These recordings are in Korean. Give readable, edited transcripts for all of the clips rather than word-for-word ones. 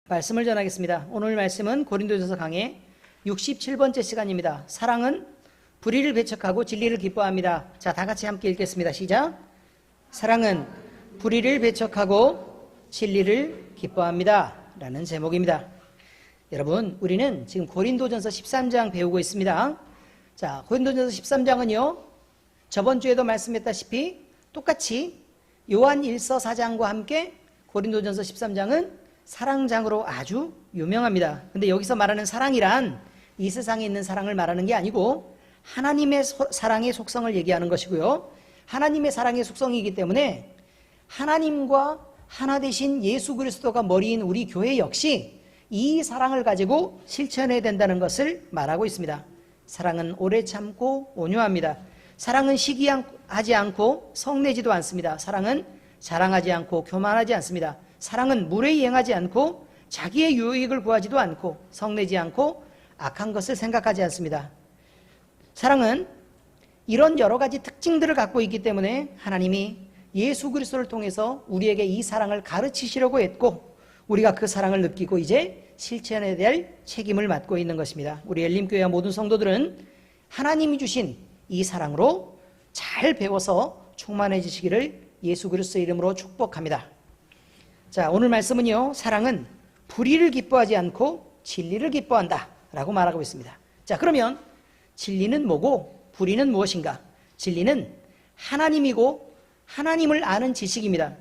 말씀을 전하겠습니다. 오늘 말씀은 고린도전서 강의 67번째 시간입니다. 사랑은 불의를 배척하고 진리를 기뻐합니다. 자, 다 같이 함께 읽겠습니다. 시작. 사랑은 불의를 배척하고 진리를 기뻐합니다. 라는 제목입니다. 여러분, 우리는 지금 고린도전서 13장 배우고 있습니다. 자, 고린도전서 13장은요, 저번 주에도 말씀했다시피 똑같이 요한 1서 4장과 함께 고린도전서 13장은 사랑장으로 아주 유명합니다. 근데 여기서 말하는 사랑이란 이 세상에 있는 사랑을 말하는 게 아니고 하나님의 사랑의 속성을 얘기하는 것이고요. 하나님의 사랑의 속성이기 때문에 하나님과 하나 되신 예수 그리스도가 머리인 우리 교회 역시 이 사랑을 가지고 실천해야 된다는 것을 말하고 있습니다. 사랑은 오래 참고 온유합니다. 사랑은 시기하지 않고 성내지도 않습니다. 사랑은 자랑하지 않고 교만하지 않습니다. 사랑은 물에 이행하지 않고 자기의 유익을 구하지도 않고 성내지 않고 악한 것을 생각하지 않습니다. 사랑은 이런 여러 가지 특징들을 갖고 있기 때문에 하나님이 예수 그리스도를 통해서 우리에게 이 사랑을 가르치시려고 했고 우리가 그 사랑을 느끼고 이제 실천해야 될 책임을 맡고 있는 것입니다. 우리 엘림교회와 모든 성도들은 하나님이 주신 이 사랑으로 잘 배워서 충만해지시기를 예수 그리스도의 이름으로 축복합니다. 자, 오늘 말씀은요, 사랑은 불의를 기뻐하지 않고 진리를 기뻐한다 라고 말하고 있습니다. 자, 그러면 진리는 뭐고 불의는 무엇인가? 진리는 하나님이고 하나님을 아는 지식입니다.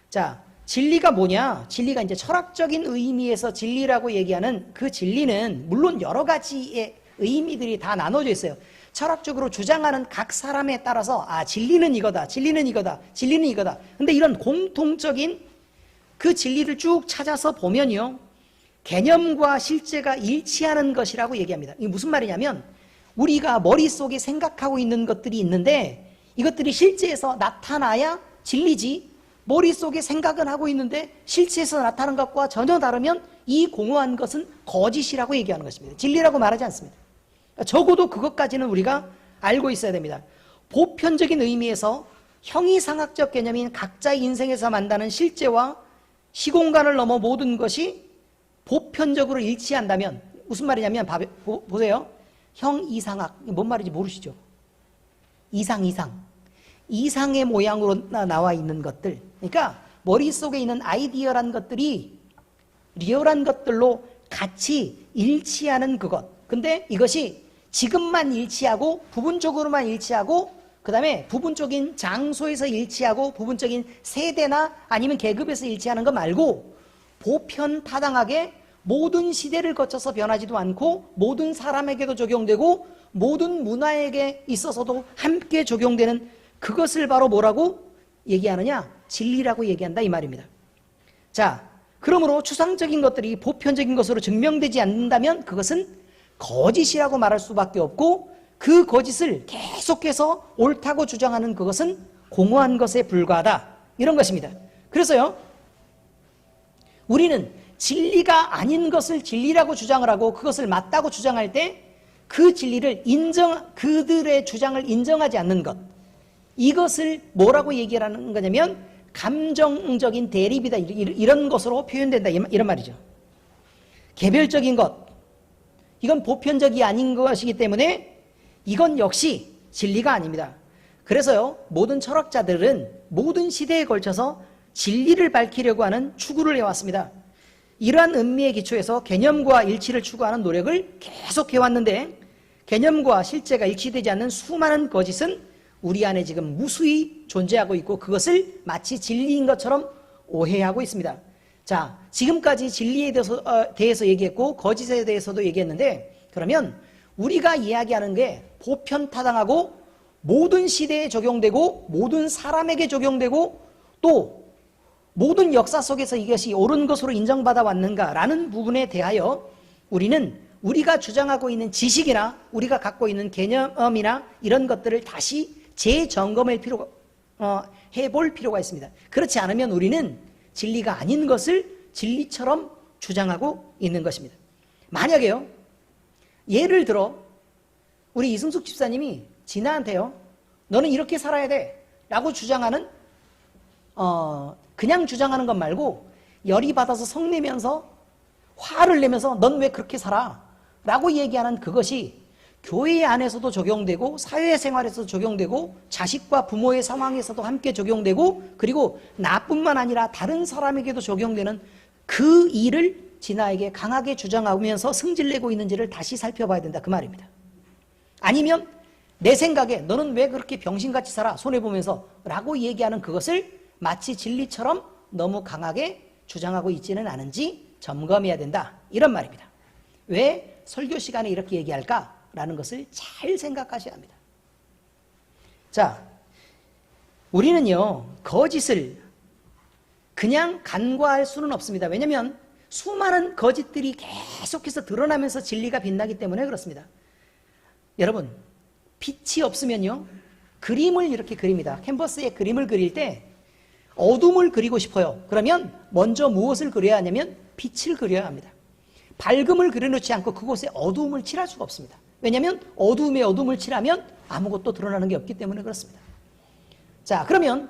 자, 진리가 뭐냐? 진리가 이제 철학적인 의미에서 진리라고 얘기하는 그 진리는 물론 여러 가지의 의미들이 다 나눠져 있어요. 철학적으로 주장하는 각 사람에 따라서 진리는 이거다, 진리는 이거다, 진리는 이거다. 근데 이런 공통적인 그 진리를 쭉 찾아서 보면요, 개념과 실제가 일치하는 것이라고 얘기합니다. 이게 무슨 말이냐면 우리가 머릿속에 생각하고 있는 것들이 있는데 이것들이 실제에서 나타나야 진리지, 머릿속에 생각은 하고 있는데 실체에서 나타나는 것과 전혀 다르면 이 공허한 것은 거짓이라고 얘기하는 것입니다. 진리라고 말하지 않습니다. 적어도 그것까지는 우리가 알고 있어야 됩니다. 보편적인 의미에서 형이상학적 개념인 각자의 인생에서 만나는 실제와 시공간을 넘어 모든 것이 보편적으로 일치한다면, 무슨 말이냐면 보세요. 형이상학, 뭔 말인지 모르시죠? 이상의 모양으로 나와 있는 것들, 그러니까 머릿속에 있는 아이디어란 것들이 리얼한 것들로 같이 일치하는 그것. 근데 이것이 지금만 일치하고 부분적으로만 일치하고 그 다음에 부분적인 장소에서 일치하고 부분적인 세대나 아니면 계급에서 일치하는 것 말고 보편타당하게 모든 시대를 거쳐서 변하지도 않고 모든 사람에게도 적용되고 모든 문화에게 있어서도 함께 적용되는 그것을 바로 뭐라고 얘기하느냐? 진리라고 얘기한다 이 말입니다. 자, 그러므로 추상적인 것들이 보편적인 것으로 증명되지 않는다면 그것은 거짓이라고 말할 수밖에 없고 그 거짓을 계속해서 옳다고 주장하는 그것은 공허한 것에 불과하다 이런 것입니다. 그래서요, 우리는 진리가 아닌 것을 진리라고 주장을 하고 그것을 맞다고 주장할 때 그 진리를 그들의 주장을 인정하지 않는 것, 이것을 뭐라고 얘기하는 거냐면 감정적인 대립이다 이런 것으로 표현된다 이런 말이죠. 개별적인 것, 이건 보편적이 아닌 것이기 때문에 이건 역시 진리가 아닙니다. 그래서요, 모든 철학자들은 모든 시대에 걸쳐서 진리를 밝히려고 하는 추구를 해왔습니다. 이러한 은미의 기초에서 개념과 일치를 추구하는 노력을 계속 해왔는데 개념과 실제가 일치되지 않는 수많은 거짓은 우리 안에 지금 무수히 존재하고 있고 그것을 마치 진리인 것처럼 오해하고 있습니다. 자, 지금까지 진리에 대해서 얘기했고 거짓에 대해서도 얘기했는데 그러면 우리가 이야기하는 게 보편타당하고 모든 시대에 적용되고 모든 사람에게 적용되고 또 모든 역사 속에서 이것이 옳은 것으로 인정받아 왔는가라는 부분에 대하여 우리는 우리가 주장하고 있는 지식이나 우리가 갖고 있는 개념이나 이런 것들을 다시 재점검할 해볼 필요가 있습니다. 그렇지 않으면 우리는 진리가 아닌 것을 진리처럼 주장하고 있는 것입니다. 만약에요, 예를 들어 우리 이승숙 집사님이 진아한테요, 너는 이렇게 살아야 돼 라고 주장하는 그냥 주장하는 것 말고 열이 받아서 성내면서 화를 내면서 넌 왜 그렇게 살아? 라고 얘기하는 그것이 교회 안에서도 적용되고 사회생활에서도 적용되고 자식과 부모의 상황에서도 함께 적용되고 그리고 나뿐만 아니라 다른 사람에게도 적용되는 그 일을 진아에게 강하게 주장하면서 승질내고 있는지를 다시 살펴봐야 된다 그 말입니다. 아니면 내 생각에 너는 왜 그렇게 병신같이 살아? 손해보면서 라고 얘기하는 그것을 마치 진리처럼 너무 강하게 주장하고 있지는 않은지 점검해야 된다 이런 말입니다. 왜 설교 시간에 이렇게 얘기할까? 라는 것을 잘 생각하셔야 합니다. 자, 우리는요 거짓을 그냥 간과할 수는 없습니다. 왜냐하면 수많은 거짓들이 계속해서 드러나면서 진리가 빛나기 때문에 그렇습니다. 여러분, 빛이 없으면요 그림을 이렇게 그립니다. 캔버스에 그림을 그릴 때 어둠을 그리고 싶어요. 그러면 먼저 무엇을 그려야 하냐면 빛을 그려야 합니다. 밝음을 그려놓지 않고 그곳에 어두움을 칠할 수가 없습니다. 왜냐하면 어두움에 어둠을 칠하면 아무것도 드러나는 게 없기 때문에 그렇습니다. 자, 그러면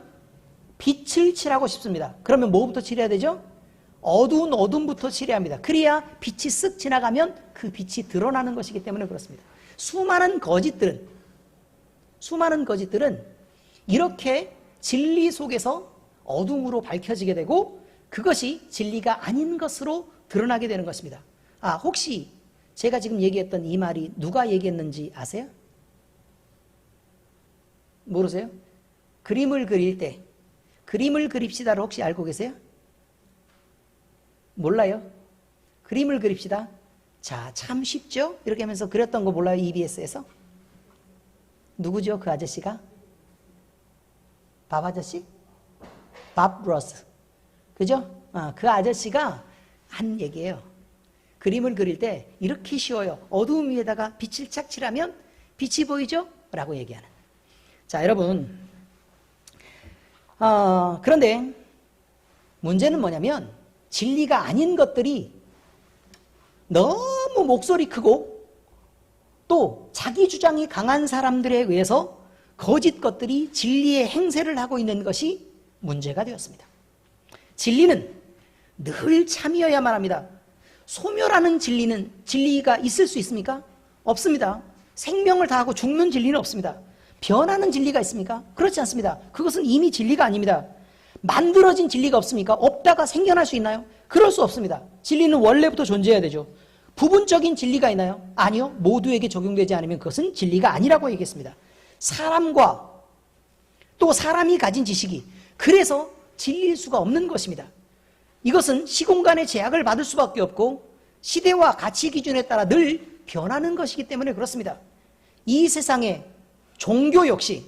빛을 칠하고 싶습니다. 그러면 뭐부터 칠해야 되죠? 어두운 어둠부터 칠해야 합니다. 그래야 빛이 쓱 지나가면 그 빛이 드러나는 것이기 때문에 그렇습니다. 수많은 거짓들은 이렇게 진리 속에서 어둠으로 밝혀지게 되고 그것이 진리가 아닌 것으로 드러나게 되는 것입니다. 아, 혹시 제가 지금 얘기했던 이 말이 누가 얘기했는지 아세요? 모르세요? 그림을 그릴 때 그림을 그립시다를 혹시 알고 계세요? 몰라요? 그림을 그립시다. 자, 참 쉽죠? 이렇게 하면서 그렸던 거 몰라요? EBS에서? 누구죠? 그 아저씨가? 밥 아저씨? 밥 로스. 그죠? 그 아저씨가 한 얘기예요. 그림을 그릴 때 이렇게 쉬워요. 어두움 위에다가 빛을 착 칠하면 빛이 보이죠? 라고 얘기하는. 자, 여러분. 그런데 문제는 뭐냐면 진리가 아닌 것들이 너무 목소리 크고 또 자기 주장이 강한 사람들에 의해서 거짓 것들이 진리의 행세를 하고 있는 것이 문제가 되었습니다. 진리는 늘 참이어야만 합니다. 소멸하는 진리가 있을 수 있습니까? 없습니다. 생명을 다하고 죽는 진리는 없습니다. 변하는 진리가 있습니까? 그렇지 않습니다. 그것은 이미 진리가 아닙니다. 만들어진 진리가 없습니까? 없다가 생겨날 수 있나요? 그럴 수 없습니다. 진리는 원래부터 존재해야 되죠. 부분적인 진리가 있나요? 아니요. 모두에게 적용되지 않으면 그것은 진리가 아니라고 얘기했습니다. 사람과 또 사람이 가진 지식이 그래서 진리일 수가 없는 것입니다. 이것은 시공간의 제약을 받을 수밖에 없고 시대와 가치 기준에 따라 늘 변하는 것이기 때문에 그렇습니다. 이 세상의 종교 역시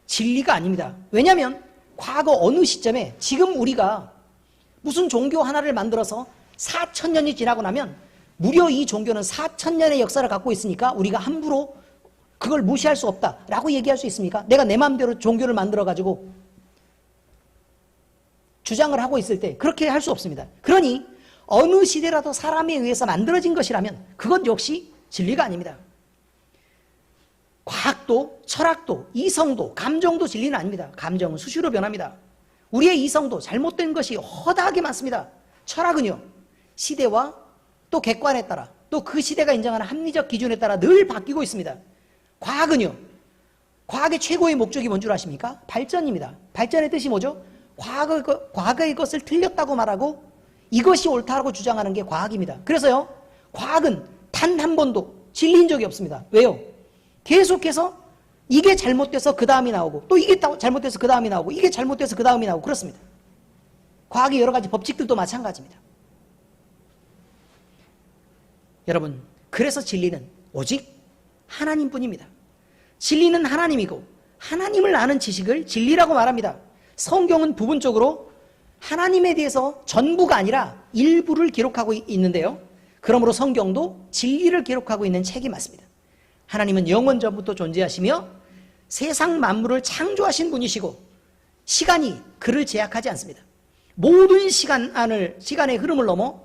진리가 아닙니다. 왜냐하면 과거 어느 시점에 지금 우리가 무슨 종교 하나를 만들어서 4,000년이 지나고 나면 무려 이 종교는 4,000년의 역사를 갖고 있으니까 우리가 함부로 그걸 무시할 수 없다라고 얘기할 수 있습니까? 내가 내 마음대로 종교를 만들어가지고 주장을 하고 있을 때 그렇게 할 수 없습니다. 그러니 어느 시대라도 사람에 의해서 만들어진 것이라면 그것 역시 진리가 아닙니다. 과학도, 철학도, 이성도, 감정도 진리는 아닙니다. 감정은 수시로 변합니다. 우리의 이성도 잘못된 것이 허다하게 많습니다. 철학은요, 시대와 또 객관에 따라 또 그 시대가 인정하는 합리적 기준에 따라 늘 바뀌고 있습니다. 과학은요, 과학의 최고의 목적이 뭔 줄 아십니까? 발전입니다. 발전의 뜻이 뭐죠? 과거의 것을 틀렸다고 말하고 이것이 옳다고 주장하는 게 과학입니다. 그래서요, 과학은 단 한 번도 진리인 적이 없습니다. 왜요? 계속해서 이게 잘못돼서 그 다음이 나오고 또 이게 잘못돼서 그 다음이 나오고 이게 잘못돼서 그 다음이 나오고 그렇습니다. 과학의 여러 가지 법칙들도 마찬가지입니다. 여러분, 그래서 진리는 오직 하나님뿐입니다. 진리는 하나님이고 하나님을 아는 지식을 진리라고 말합니다. 성경은 부분적으로 하나님에 대해서 전부가 아니라 일부를 기록하고 있는데요. 그러므로 성경도 진리를 기록하고 있는 책이 맞습니다. 하나님은 영원 전부터 존재하시며 세상 만물을 창조하신 분이시고 시간이 그를 제약하지 않습니다. 모든 시간의 흐름을 넘어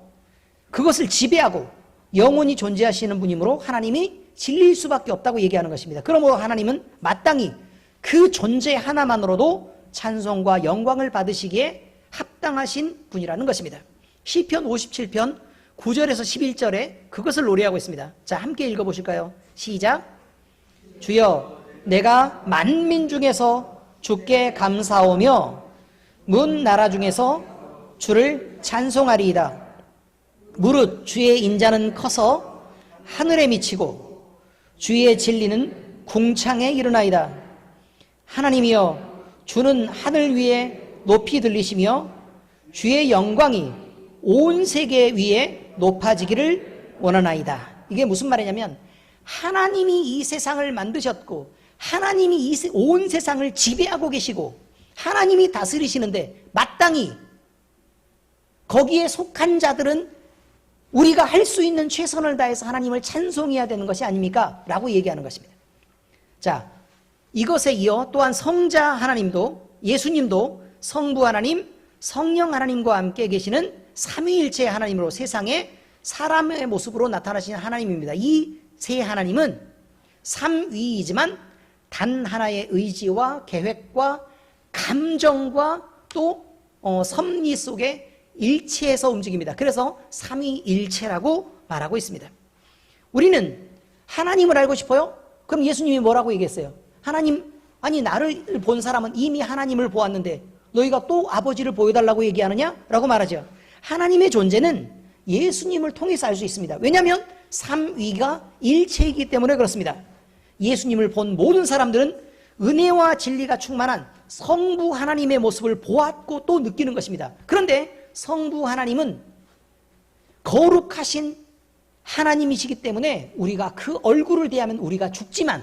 그것을 지배하고 영원히 존재하시는 분이므로 하나님이 진리일 수밖에 없다고 얘기하는 것입니다. 그러므로 하나님은 마땅히 그 존재 하나만으로도 찬송과 영광을 받으시기에 합당하신 분이라는 것입니다. 시편 57편 9절에서 11절에 그것을 노래하고 있습니다. 자, 함께 읽어보실까요? 시작. 주여, 내가 만민 중에서 주께 감사하며 문 나라 중에서 주를 찬송하리이다. 무릇 주의 인자는 커서 하늘에 미치고 주의 진리는 궁창에 이르나이다. 하나님이여, 주는 하늘 위에 높이 들리시며 주의 영광이 온 세계 위에 높아지기를 원하나이다. 이게 무슨 말이냐면 하나님이 이 세상을 만드셨고 하나님이 온 세상을 지배하고 계시고 하나님이 다스리시는데 마땅히 거기에 속한 자들은 우리가 할 수 있는 최선을 다해서 하나님을 찬송해야 되는 것이 아닙니까? 라고 얘기하는 것입니다. 자, 이것에 이어 또한 성자 하나님도 예수님도 성부 하나님, 성령 하나님과 함께 계시는 삼위일체 하나님으로 세상에 사람의 모습으로 나타나시는 하나님입니다. 이 세 하나님은 삼위이지만 단 하나의 의지와 계획과 감정과 또 섭리 속에 일체해서 움직입니다. 그래서 삼위일체라고 말하고 있습니다. 우리는 하나님을 알고 싶어요? 그럼 예수님이 뭐라고 얘기했어요? 하나님, 아니 나를 본 사람은 이미 하나님을 보았는데 너희가 또 아버지를 보여달라고 얘기하느냐? 라고 말하죠. 하나님의 존재는 예수님을 통해서 알 수 있습니다. 왜냐하면 삼위가 일체이기 때문에 그렇습니다. 예수님을 본 모든 사람들은 은혜와 진리가 충만한 성부 하나님의 모습을 보았고 또 느끼는 것입니다. 그런데 성부 하나님은 거룩하신 하나님이시기 때문에 우리가 그 얼굴을 대하면 우리가 죽지만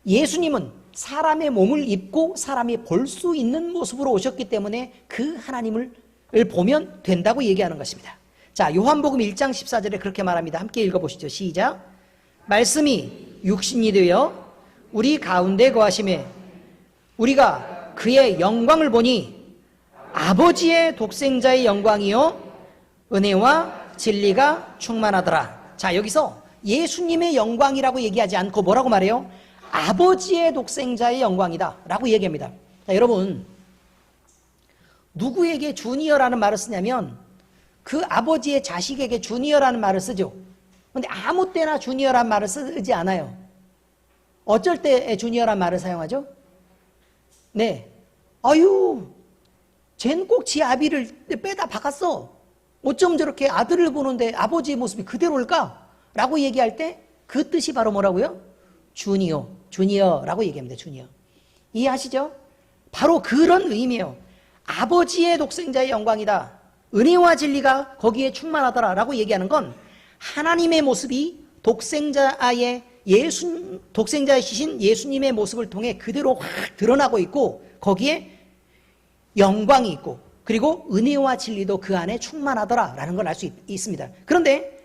예수님은 사람의 몸을 입고 사람이 볼 수 있는 모습으로 오셨기 때문에 그 하나님을 보면 된다고 얘기하는 것입니다. 자, 요한복음 1장 14절에 그렇게 말합니다. 함께 읽어보시죠. 시작. 말씀이 육신이 되어 우리 가운데 거하심에 우리가 그의 영광을 보니 아버지의 독생자의 영광이요 은혜와 진리가 충만하더라. 자, 여기서 예수님의 영광이라고 얘기하지 않고 뭐라고 말해요? 아버지의 독생자의 영광이다 라고 얘기합니다. 자, 여러분, 누구에게 주니어라는 말을 쓰냐면 그 아버지의 자식에게 주니어라는 말을 쓰죠. 그런데 아무 때나 주니어라는 말을 쓰지 않아요. 어쩔 때 주니어라는 말을 사용하죠? 네. 아유, 쟤는 꼭 지 아비를 빼다 박았어. 어쩜 저렇게 아들을 보는데 아버지의 모습이 그대로일까? 라고 얘기할 때 그 뜻이 바로 뭐라고요? 주니어, 주니어라고 얘기합니다. 주니어. 이해하시죠? 바로 그런 의미예요. 아버지의 독생자의 영광이다. 은혜와 진리가 거기에 충만하더라 라고 얘기하는 건 하나님의 모습이 독생자이신 예수님의 모습을 통해 그대로 확 드러나고 있고 거기에 영광이 있고 그리고 은혜와 진리도 그 안에 충만하더라 라는 걸 알 수 있습니다. 그런데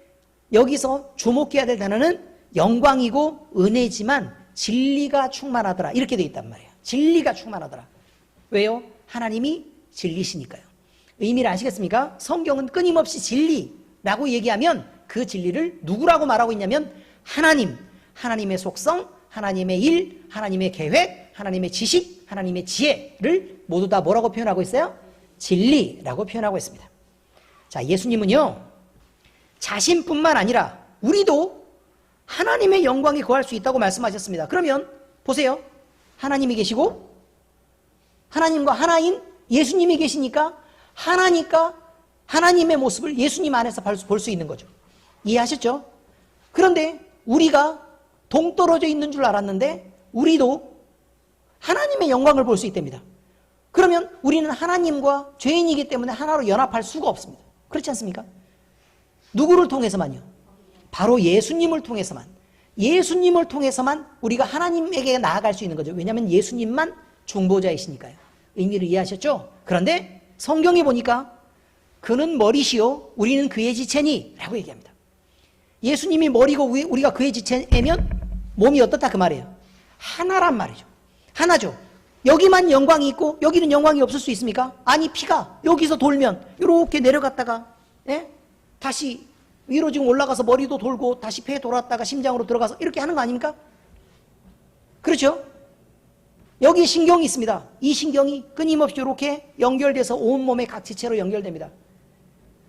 여기서 주목해야 될 단어는 영광이고 은혜지만 진리가 충만하더라 이렇게 되어 있단 말이에요. 진리가 충만하더라. 왜요? 하나님이 진리시니까요. 의미를 아시겠습니까? 성경은 끊임없이 진리라고 얘기하면 그 진리를 누구라고 말하고 있냐면 하나님, 하나님의 속성, 하나님의 일, 하나님의 계획, 하나님의 지식, 하나님의 지혜를 모두 다 뭐라고 표현하고 있어요? 진리라고 표현하고 있습니다. 자, 예수님은요 자신뿐만 아니라 우리도 하나님의 영광에 거할 수 있다고 말씀하셨습니다. 그러면 보세요. 하나님이 계시고 하나님과 하나인 예수님이 계시니까 하나니까 하나님의 모습을 예수님 안에서 볼 수 있는 거죠. 이해하셨죠? 그런데 우리가 동떨어져 있는 줄 알았는데 우리도 하나님의 영광을 볼 수 있답니다. 그러면 우리는 하나님과 죄인이기 때문에 하나로 연합할 수가 없습니다. 그렇지 않습니까? 누구를 통해서만요? 바로 예수님을 통해서만. 예수님을 통해서만 우리가 하나님에게 나아갈 수 있는 거죠. 왜냐하면 예수님만 중보자이시니까요. 의미를 이해하셨죠? 그런데 성경에 보니까 그는 머리시요 우리는 그의 지체니 라고 얘기합니다. 예수님이 머리고 우리가 그의 지체면 몸이 어떻다 그 말이에요. 하나란 말이죠. 하나죠. 여기만 영광이 있고 여기는 영광이 없을 수 있습니까? 아니, 피가 여기서 돌면 이렇게 내려갔다가 다시 위로 지금 올라가서 머리도 돌고 다시 폐에 돌았다가 심장으로 들어가서 이렇게 하는 거 아닙니까? 그렇죠? 여기 신경이 있습니다. 이 신경이 끊임없이 이렇게 연결돼서 온몸의 각 지체로 연결됩니다.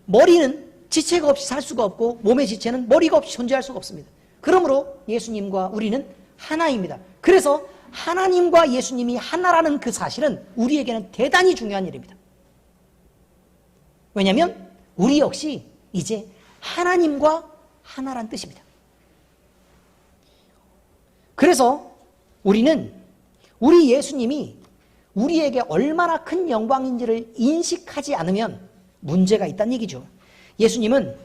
머리는 지체가 없이 살 수가 없고 몸의 지체는 머리가 없이 존재할 수가 없습니다. 그러므로 예수님과 우리는 하나입니다. 그래서 하나님과 예수님이 하나라는 그 사실은 우리에게는 대단히 중요한 일입니다. 왜냐하면 우리 역시 이제 하나님과 하나란 뜻입니다. 그래서 우리는 우리 예수님이 우리에게 얼마나 큰 영광인지를 인식하지 않으면 문제가 있다는 얘기죠. 예수님은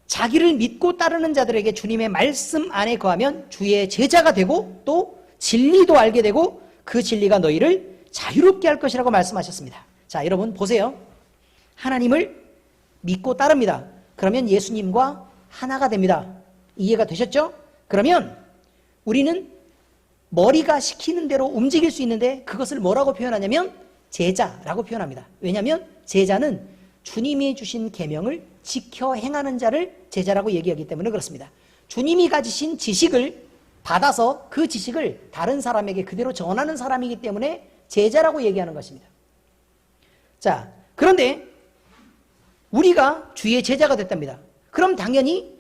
자기를 믿고 따르는 자들에게 주님의 말씀 안에 거하면 주의 제자가 되고 또 진리도 알게 되고 그 진리가 너희를 자유롭게 할 것이라고 말씀하셨습니다. 자, 여러분 보세요. 하나님을 믿고 따릅니다. 그러면 예수님과 하나가 됩니다. 이해가 되셨죠? 그러면 우리는 머리가 시키는 대로 움직일 수 있는데 그것을 뭐라고 표현하냐면 제자라고 표현합니다. 왜냐하면 제자는 주님이 주신 계명을 지켜 행하는 자를 제자라고 얘기하기 때문에 그렇습니다. 주님이 가지신 지식을 받아서 그 지식을 다른 사람에게 그대로 전하는 사람이기 때문에 제자라고 얘기하는 것입니다. 자, 그런데 우리가 주의 제자가 됐답니다. 그럼 당연히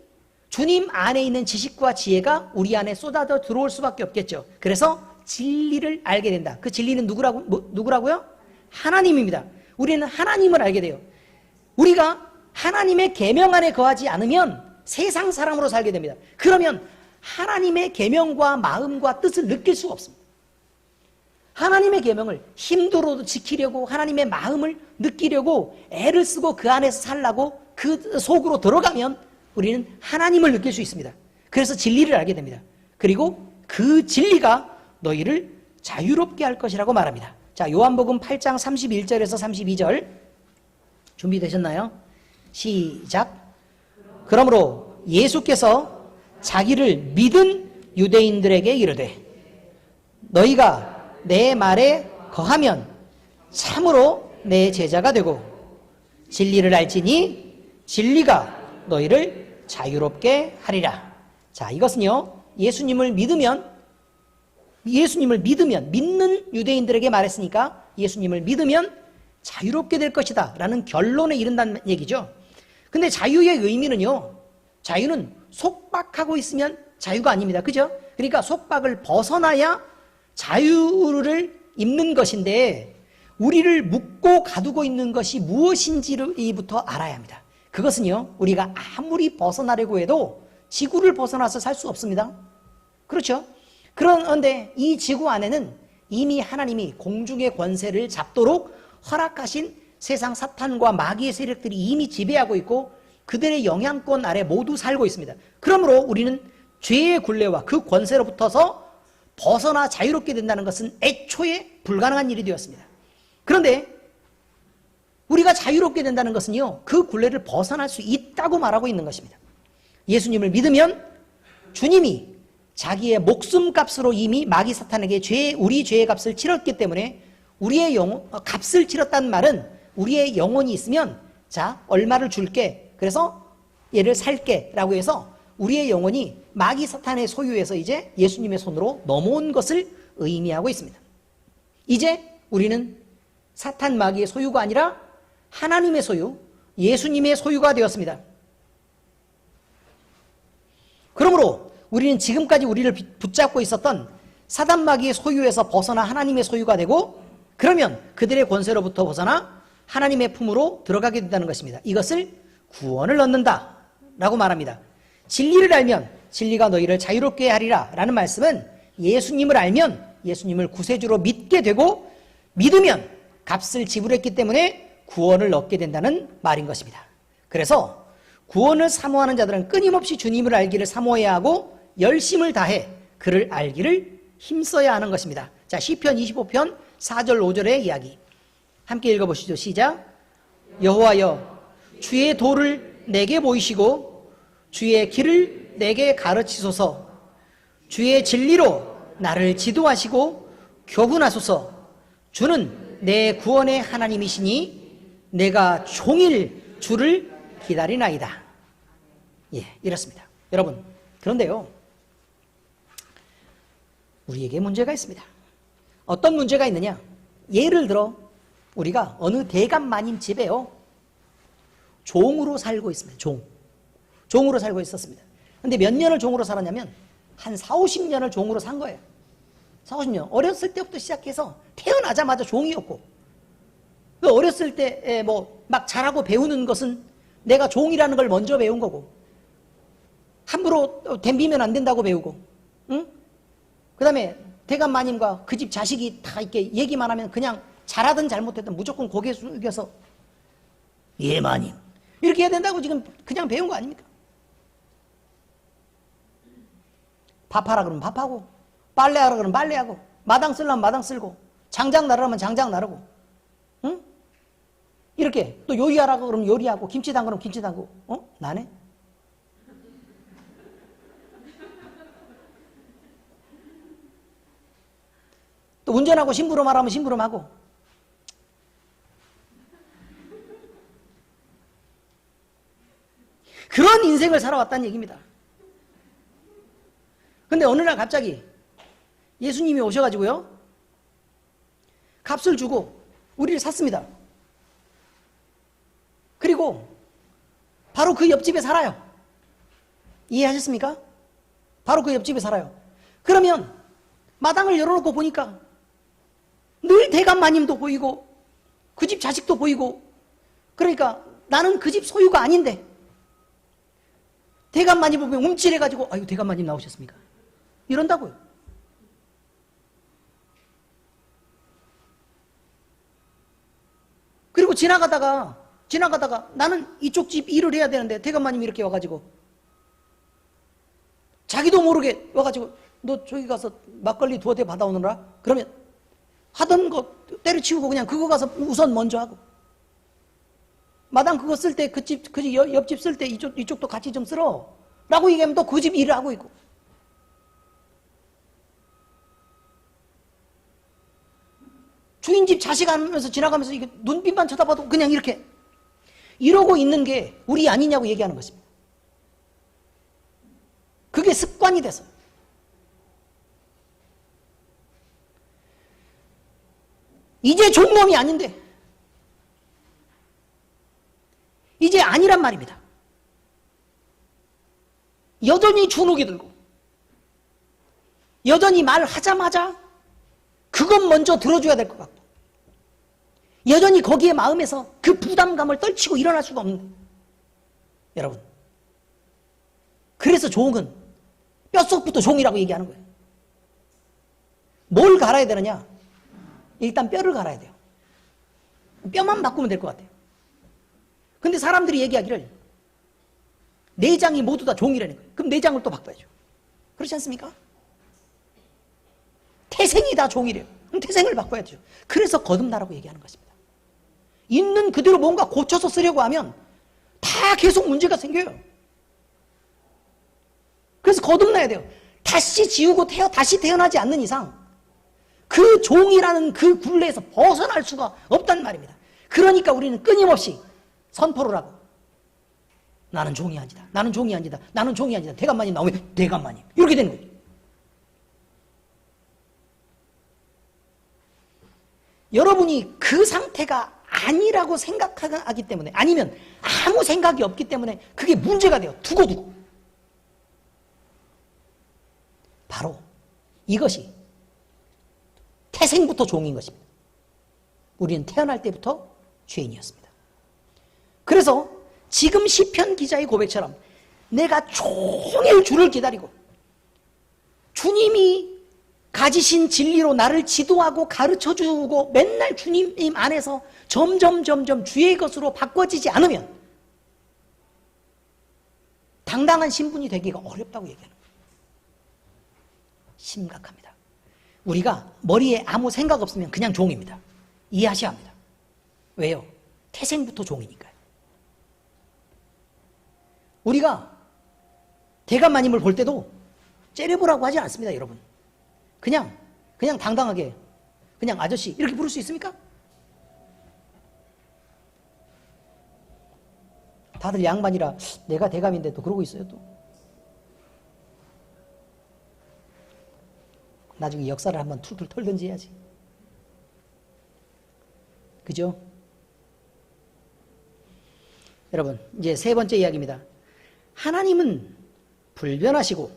주님 안에 있는 지식과 지혜가 우리 안에 쏟아져 들어올 수밖에 없겠죠. 그래서 진리를 알게 된다. 그 진리는 누구라고요? 하나님입니다. 우리는 하나님을 알게 돼요. 우리가 하나님의 계명 안에 거하지 않으면 세상 사람으로 살게 됩니다. 그러면 하나님의 계명과 마음과 뜻을 느낄 수가 없습니다. 하나님의 계명을 힘들어도 지키려고 하나님의 마음을 느끼려고 애를 쓰고 그 안에서 살라고 그 속으로 들어가면 우리는 하나님을 느낄 수 있습니다. 그래서 진리를 알게 됩니다. 그리고 그 진리가 너희를 자유롭게 할 것이라고 말합니다. 자, 요한복음 8장 31절에서 32절 준비되셨나요? 시작. 그러므로 예수께서 자기를 믿은 유대인들에게 이르되 너희가 내 말에 거하면 참으로 내 제자가 되고 진리를 알지니 진리가 너희를 자유롭게 하리라. 자, 이것은요, 예수님을 믿으면 믿는 유대인들에게 말했으니까 예수님을 믿으면 자유롭게 될 것이다 라는 결론에 이른다는 얘기죠. 근데 자유의 의미는요, 자유는 속박하고 있으면 자유가 아닙니다. 그죠? 그러니까 속박을 벗어나야 자유를 입는 것인데 우리를 묶고 가두고 있는 것이 무엇인지부터 알아야 합니다. 그것은요, 우리가 아무리 벗어나려고 해도 지구를 벗어나서 살 수 없습니다. 그렇죠? 그런데 이 지구 안에는 이미 하나님이 공중의 권세를 잡도록 허락하신 세상 사탄과 마귀의 세력들이 이미 지배하고 있고 그들의 영향권 아래 모두 살고 있습니다. 그러므로 우리는 죄의 굴레와 그 권세로부터서 벗어나 자유롭게 된다는 것은 애초에 불가능한 일이 되었습니다. 그런데 우리가 자유롭게 된다는 것은요, 그 굴레를 벗어날 수 있다고 말하고 있는 것입니다. 예수님을 믿으면 주님이 자기의 목숨값으로 이미 마귀 사탄에게 우리 죄의 값을 치렀기 때문에 우리의 값을 치렀다는 말은 우리의 영혼이 있으면 자, 얼마를 줄게. 그래서 얘를 살게 라고 해서 우리의 영혼이 마귀 사탄의 소유에서 이제 예수님의 손으로 넘어온 것을 의미하고 있습니다. 이제 우리는 사탄 마귀의 소유가 아니라 하나님의 소유, 예수님의 소유가 되었습니다. 그러므로 우리는 지금까지 우리를 붙잡고 있었던 사단 마귀의 소유에서 벗어나 하나님의 소유가 되고 그러면 그들의 권세로부터 벗어나 하나님의 품으로 들어가게 된다는 것입니다. 이것을 구원을 얻는다 라고 말합니다. 진리를 알면 진리가 너희를 자유롭게 하리라 라는 말씀은 예수님을 알면 예수님을 구세주로 믿게 되고 믿으면 값을 지불했기 때문에 구원을 얻게 된다는 말인 것입니다. 그래서 구원을 사모하는 자들은 끊임없이 주님을 알기를 사모해야 하고 열심을 다해 그를 알기를 힘써야 하는 것입니다. 자, 시편 25편 4절 5절의 이야기 함께 읽어보시죠. 시작. 여호와여 주의 도를 내게 보이시고 주의 길을 내게 가르치소서. 주의 진리로 나를 지도하시고 교훈하소서. 주는 내 구원의 하나님이시니 내가 종일 주를 기다리나이다. 예, 이렇습니다. 여러분, 그런데요, 우리에게 문제가 있습니다. 어떤 문제가 있느냐? 예를 들어 우리가 어느 대감마님 집에요, 종으로 살고 있습니다. 종으로 살고 있었습니다. 근데 몇 년을 종으로 살았냐면 한 4, 50년을 종으로 산 거예요. 4, 50년. 어렸을 때부터 시작해서 태어나자마자 종이었고, 그 어렸을 때 뭐 막 잘하고 배우는 것은 내가 종이라는 걸 먼저 배운 거고, 함부로 덤비면 안 된다고 배우고, 응? 그 다음에 대감 마님과 그 집 자식이 다 이렇게 얘기만 하면 그냥 잘하든 잘못했든 무조건 고개 숙여서 예 마님 이렇게 해야 된다고 지금 그냥 배운 거 아닙니까? 밥하라 그러면 밥하고, 빨래하라 그러면 빨래하고, 마당 쓸려면 마당 쓸고, 장작 나르면 장작 나르고, 응? 이렇게 또 요리하라고 그러면 요리하고, 김치 담그면 김치 담그고, 나네? 또 운전하고 심부름하라면 심부름하고. 그런 인생을 살아왔다는 얘기입니다. 근데 어느 날 갑자기 예수님이 오셔가지고요, 값을 주고 우리를 샀습니다. 그리고 바로 그 옆집에 살아요. 이해하셨습니까? 바로 그 옆집에 살아요. 그러면 마당을 열어놓고 보니까 늘 대감 마님도 보이고 그 집 자식도 보이고, 그러니까 나는 그 집 소유가 아닌데 대감 마님 보면 움찔해가지고 아유 대감 마님 나오셨습니까? 이런다고요. 그리고 지나가다가 나는 이쪽 집 일을 해야 되는데 대감 마님이 이렇게 와가지고 자기도 모르게 와가지고 너 저기 가서 막걸리 두어 대 받아오느라, 그러면 하던 거 때려치우고 그냥 그거 가서 우선 먼저 하고, 마당 그거 쓸 때 그 옆집 쓸 때 이쪽도 같이 좀 쓸어 라고 얘기하면 또 그 집 일을 하고 있고, 주인집 자식 하면서 지나가면서 이게 눈빛만 쳐다봐도 그냥 이렇게 이러고 있는 게 우리 아니냐고 얘기하는 것입니다. 그게 습관이 돼서. 이제 종놈이 아닌데, 이제 아니란 말입니다. 여전히 주눅이 들고, 여전히 말하자마자 그것 먼저 들어줘야 될 것 같고, 여전히 거기에 마음에서 그 부담감을 떨치고 일어날 수가 없는, 여러분, 그래서 종은 뼛속부터 종이라고 얘기하는 거예요. 뭘 갈아야 되느냐? 일단 뼈를 갈아야 돼요. 뼈만 바꾸면 될 것 같아요. 근데 사람들이 얘기하기를 내장이 모두 다 종이라는 거예요. 그럼 내장을 또 바꿔야죠. 그렇지 않습니까? 태생이 다 종이래요. 그럼 태생을 바꿔야죠. 그래서 거듭나라고 얘기하는 것입니다. 있는 그대로 뭔가 고쳐서 쓰려고 하면 다 계속 문제가 생겨요. 그래서 거듭나야 돼요. 다시 지우고 다시 태어나지 않는 이상 그 종이라는 그 굴레에서 벗어날 수가 없단 말입니다. 그러니까 우리는 끊임없이 선포를 하고, 나는 종이 아니다, 나는 종이 아니다, 나는 종이 아니다, 대감마님 나오면 대감마님, 이렇게 되는 거죠. 여러분이 그 상태가 아니라고 생각하기 때문에, 아니면 아무 생각이 없기 때문에 그게 문제가 돼요. 두고두고. 바로 이것이 태생부터 종인 것입니다. 우리는 태어날 때부터 죄인이었습니다. 그래서 지금 시편 기자의 고백처럼 내가 종일 주를 기다리고 주님이 가지신 진리로 나를 지도하고 가르쳐주고 맨날 주님 안에서 점점 주의 것으로 바꿔지지 않으면 당당한 신분이 되기가 어렵다고 얘기하는 거예요. 심각합니다. 우리가 머리에 아무 생각 없으면 그냥 종입니다. 이해하셔야 합니다. 왜요? 태생부터 종이니까요. 우리가 대감마님을 볼 때도 째려보라고 하지 않습니다, 여러분. 그냥 당당하게 그냥 아저씨 이렇게 부를 수 있습니까? 다들 양반이라 내가 대감인데 또 그러고 있어요, 또. 나중에 역사를 한번 툴툴 털든지 해야지. 그죠? 여러분, 이제 세 번째 이야기입니다. 하나님은 불변하시고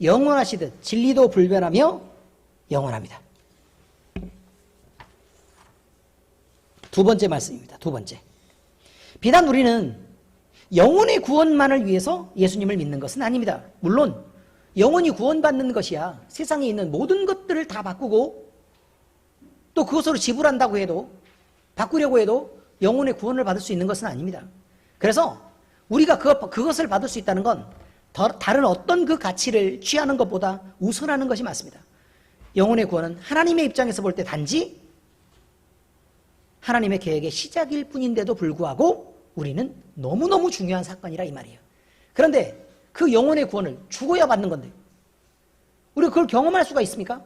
영원하시듯 진리도 불변하며 영원합니다. 두 번째 말씀입니다. 두 번째. 비단 우리는 영혼의 구원만을 위해서 예수님을 믿는 것은 아닙니다. 물론 영혼이 구원받는 것이야 세상에 있는 모든 것들을 다 바꾸고 또 그것으로 지불한다고 해도 바꾸려고 해도 영혼의 구원을 받을 수 있는 것은 아닙니다. 그래서 우리가 그것을 받을 수 있다는 건 다른 어떤 그 가치를 취하는 것보다 우선하는 것이 맞습니다. 영혼의 구원은 하나님의 입장에서 볼 때 단지 하나님의 계획의 시작일 뿐인데도 불구하고 우리는 너무너무 중요한 사건이라 이 말이에요. 그런데 그 영혼의 구원을 죽어야 받는 건데 우리가 그걸 경험할 수가 있습니까?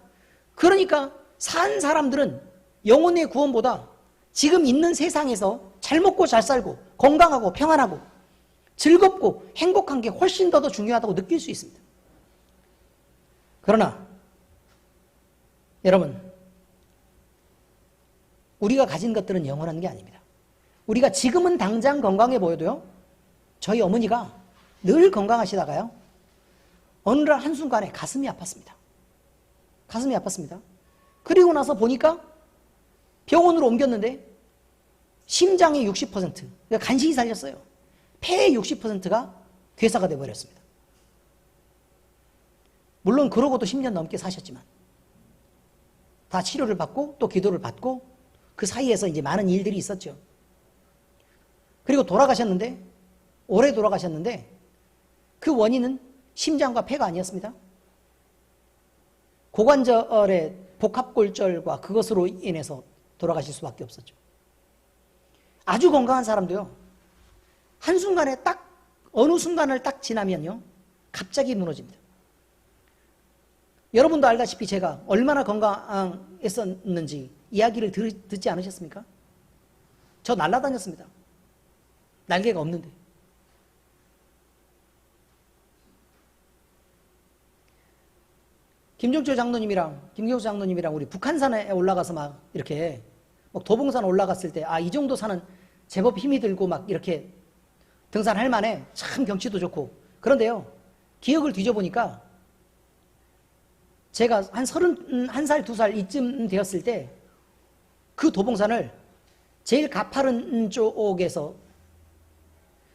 그러니까 산 사람들은 영혼의 구원보다 지금 있는 세상에서 잘 먹고 잘 살고 건강하고 평안하고 즐겁고 행복한 게 훨씬 더 중요하다고 느낄 수 있습니다. 그러나 여러분, 우리가 가진 것들은 영원한 게 아닙니다. 우리가 지금은 당장 건강해 보여도요, 저희 어머니가 늘 건강하시다가요, 어느 날 한순간에 가슴이 아팠습니다. 가슴이 아팠습니다. 그리고 나서 보니까 병원으로 옮겼는데 심장의 60%, 그러니까 간신히 살렸어요. 폐의 60%가 괴사가 되어버렸습니다. 물론 그러고도 10년 넘게 사셨지만 다 치료를 받고 또 기도를 받고 그 사이에서 이제 많은 일들이 있었죠. 그리고 돌아가셨는데, 오래 돌아가셨는데 그 원인은 심장과 폐가 아니었습니다. 고관절의 복합골절과 그것으로 인해서 돌아가실 수밖에 없었죠. 아주 건강한 사람도요, 한순간에 딱 어느 순간을 딱 지나면요 갑자기 무너집니다. 여러분도 알다시피 제가 얼마나 건강했었는지 이야기를 듣지 않으셨습니까? 저 날아다녔습니다. 날개가 없는데. 김종철 장로님이랑 우리 북한산에 올라가서 막 이렇게 막 도봉산 올라갔을 때, 이 정도 산은 제법 힘이 들고 막 이렇게 등산할 만해. 참 경치도 좋고. 그런데요, 기억을 뒤져보니까 제가 한 31살, 2살 이쯤 되었을 때 그 도봉산을 제일 가파른 쪽에서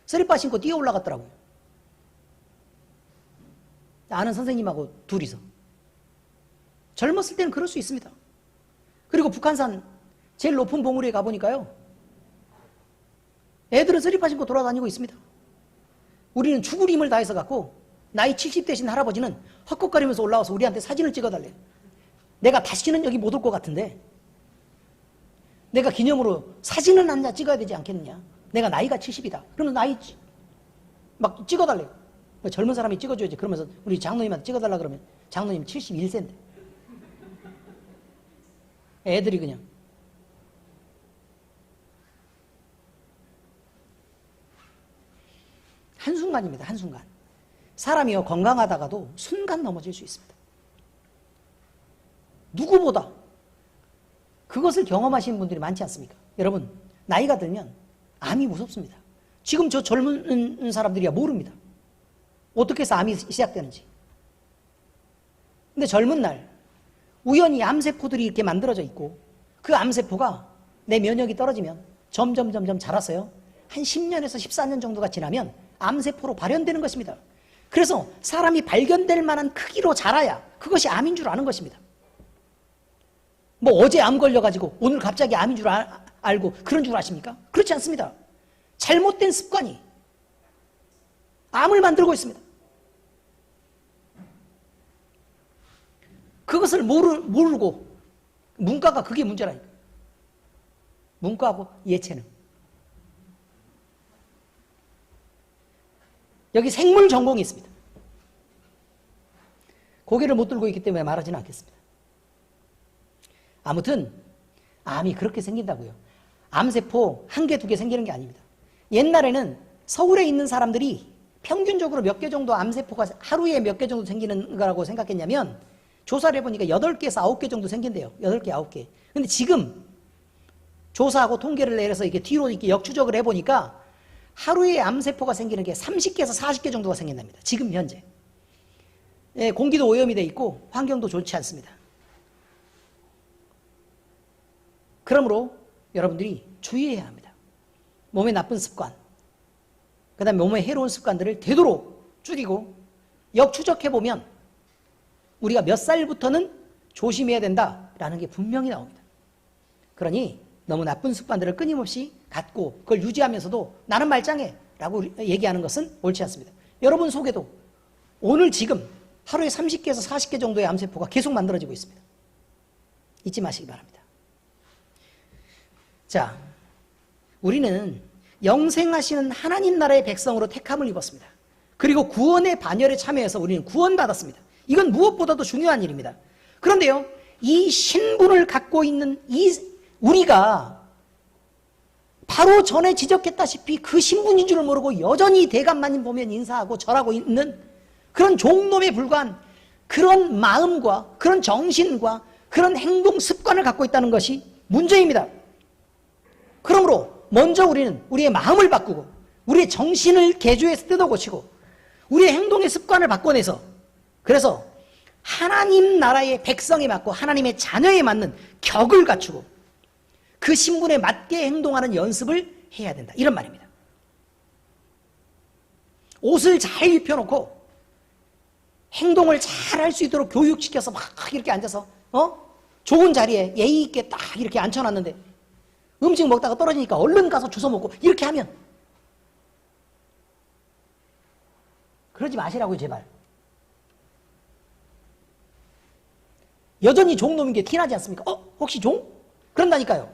쓰리빠 신고 뛰어 올라갔더라고요. 아는 선생님하고 둘이서. 젊었을 때는 그럴 수 있습니다. 그리고 북한산 제일 높은 봉우리에 가보니까요, 애들은 쓰리빠 신고 돌아다니고 있습니다. 우리는 죽을 힘을 다해서 갖고 나이 70 되신 할아버지는 헛것거리면서 올라와서 우리한테 사진을 찍어달래요. 내가 다시는 여기 못 올 것 같은데 내가 기념으로 사진은 한 장 찍어야 되지 않겠느냐. 내가 나이가 70이다. 그러면 나이 막 찍어달래요. 젊은 사람이 찍어줘야지. 그러면서 우리 장로님한테 찍어달라 그러면 장로님 71세인데. 애들이 그냥. 한순간입니다. 한순간. 사람이요, 건강하다가도 순간 넘어질 수 있습니다. 누구보다 그것을 경험하시는 분들이 많지 않습니까? 여러분, 나이가 들면 암이 무섭습니다. 지금 저 젊은 사람들이야 모릅니다. 어떻게 해서 암이 시작되는지. 근데 젊은 날 우연히 암세포들이 이렇게 만들어져 있고 그 암세포가 내 면역이 떨어지면 점점 자라서요, 한 10년에서 14년 정도가 지나면 암세포로 발현되는 것입니다. 그래서 사람이 발견될 만한 크기로 자라야 그것이 암인 줄 아는 것입니다. 뭐 어제 암 걸려가지고 오늘 갑자기 암인 줄 알고 그런 줄 아십니까? 그렇지 않습니다. 잘못된 습관이 암을 만들고 있습니다. 그것을 모르고 문과가 그게 문제라니까. 문과하고 예체능. 여기 생물 전공이 있습니다. 고개를 못 들고 있기 때문에 말하지는 않겠습니다. 아무튼 암이 그렇게 생긴다고요. 암세포 한 개, 두 개 생기는 게 아닙니다. 옛날에는 서울에 있는 사람들이 평균적으로 몇 개 정도 암세포가 하루에 몇 개 정도 생기는 거라고 생각했냐면 조사를 해보니까 8개에서 9개 정도 생긴대요. 8개, 9개. 근데 지금 조사하고 통계를 내려서 이렇게 뒤로 이렇게 역추적을 해보니까 하루에 암세포가 생기는 게 30개에서 40개 정도가 생긴답니다. 지금 현재. 예, 공기도 오염이 돼 있고 환경도 좋지 않습니다. 그러므로 여러분들이 주의해야 합니다. 몸의 나쁜 습관, 그 다음에 몸의 해로운 습관들을 되도록 줄이고 역추적해보면 우리가 몇 살부터는 조심해야 된다라는 게 분명히 나옵니다. 그러니 너무 나쁜 습관들을 끊임없이 갖고 그걸 유지하면서도 나는 말짱해 라고 얘기하는 것은 옳지 않습니다. 여러분 속에도 오늘 지금 하루에 30개에서 40개 정도의 암세포가 계속 만들어지고 있습니다. 잊지 마시기 바랍니다. 자, 우리는 영생하시는 하나님 나라의 백성으로 택함을 입었습니다. 그리고 구원의 반열에 참여해서 우리는 구원받았습니다. 이건 무엇보다도 중요한 일입니다. 그런데요, 이 신분을 갖고 있는 우리가 바로 전에 지적했다시피 그 신분인 줄을 모르고 여전히 대감마님 보면 인사하고 절하고 있는 그런 종놈에 불과한 그런 마음과 그런 정신과 그런 행동 습관을 갖고 있다는 것이 문제입니다. 그러므로 먼저 우리는 우리의 마음을 바꾸고 우리의 정신을 개조해서 뜯어고치고 우리의 행동의 습관을 바꿔내서 그래서 하나님 나라의 백성에 맞고 하나님의 자녀에 맞는 격을 갖추고 그 신분에 맞게 행동하는 연습을 해야 된다. 이런 말입니다. 옷을 잘 입혀놓고 행동을 잘 할 수 있도록 교육시켜서 막 이렇게 앉아서 좋은 자리에 예의 있게 딱 이렇게 앉혀놨는데 음식 먹다가 떨어지니까 얼른 가서 주워 먹고 이렇게 하면 그러지 마시라고요, 제발. 여전히 종놈인 게 티나지 않습니까? 혹시 종? 그런다니까요.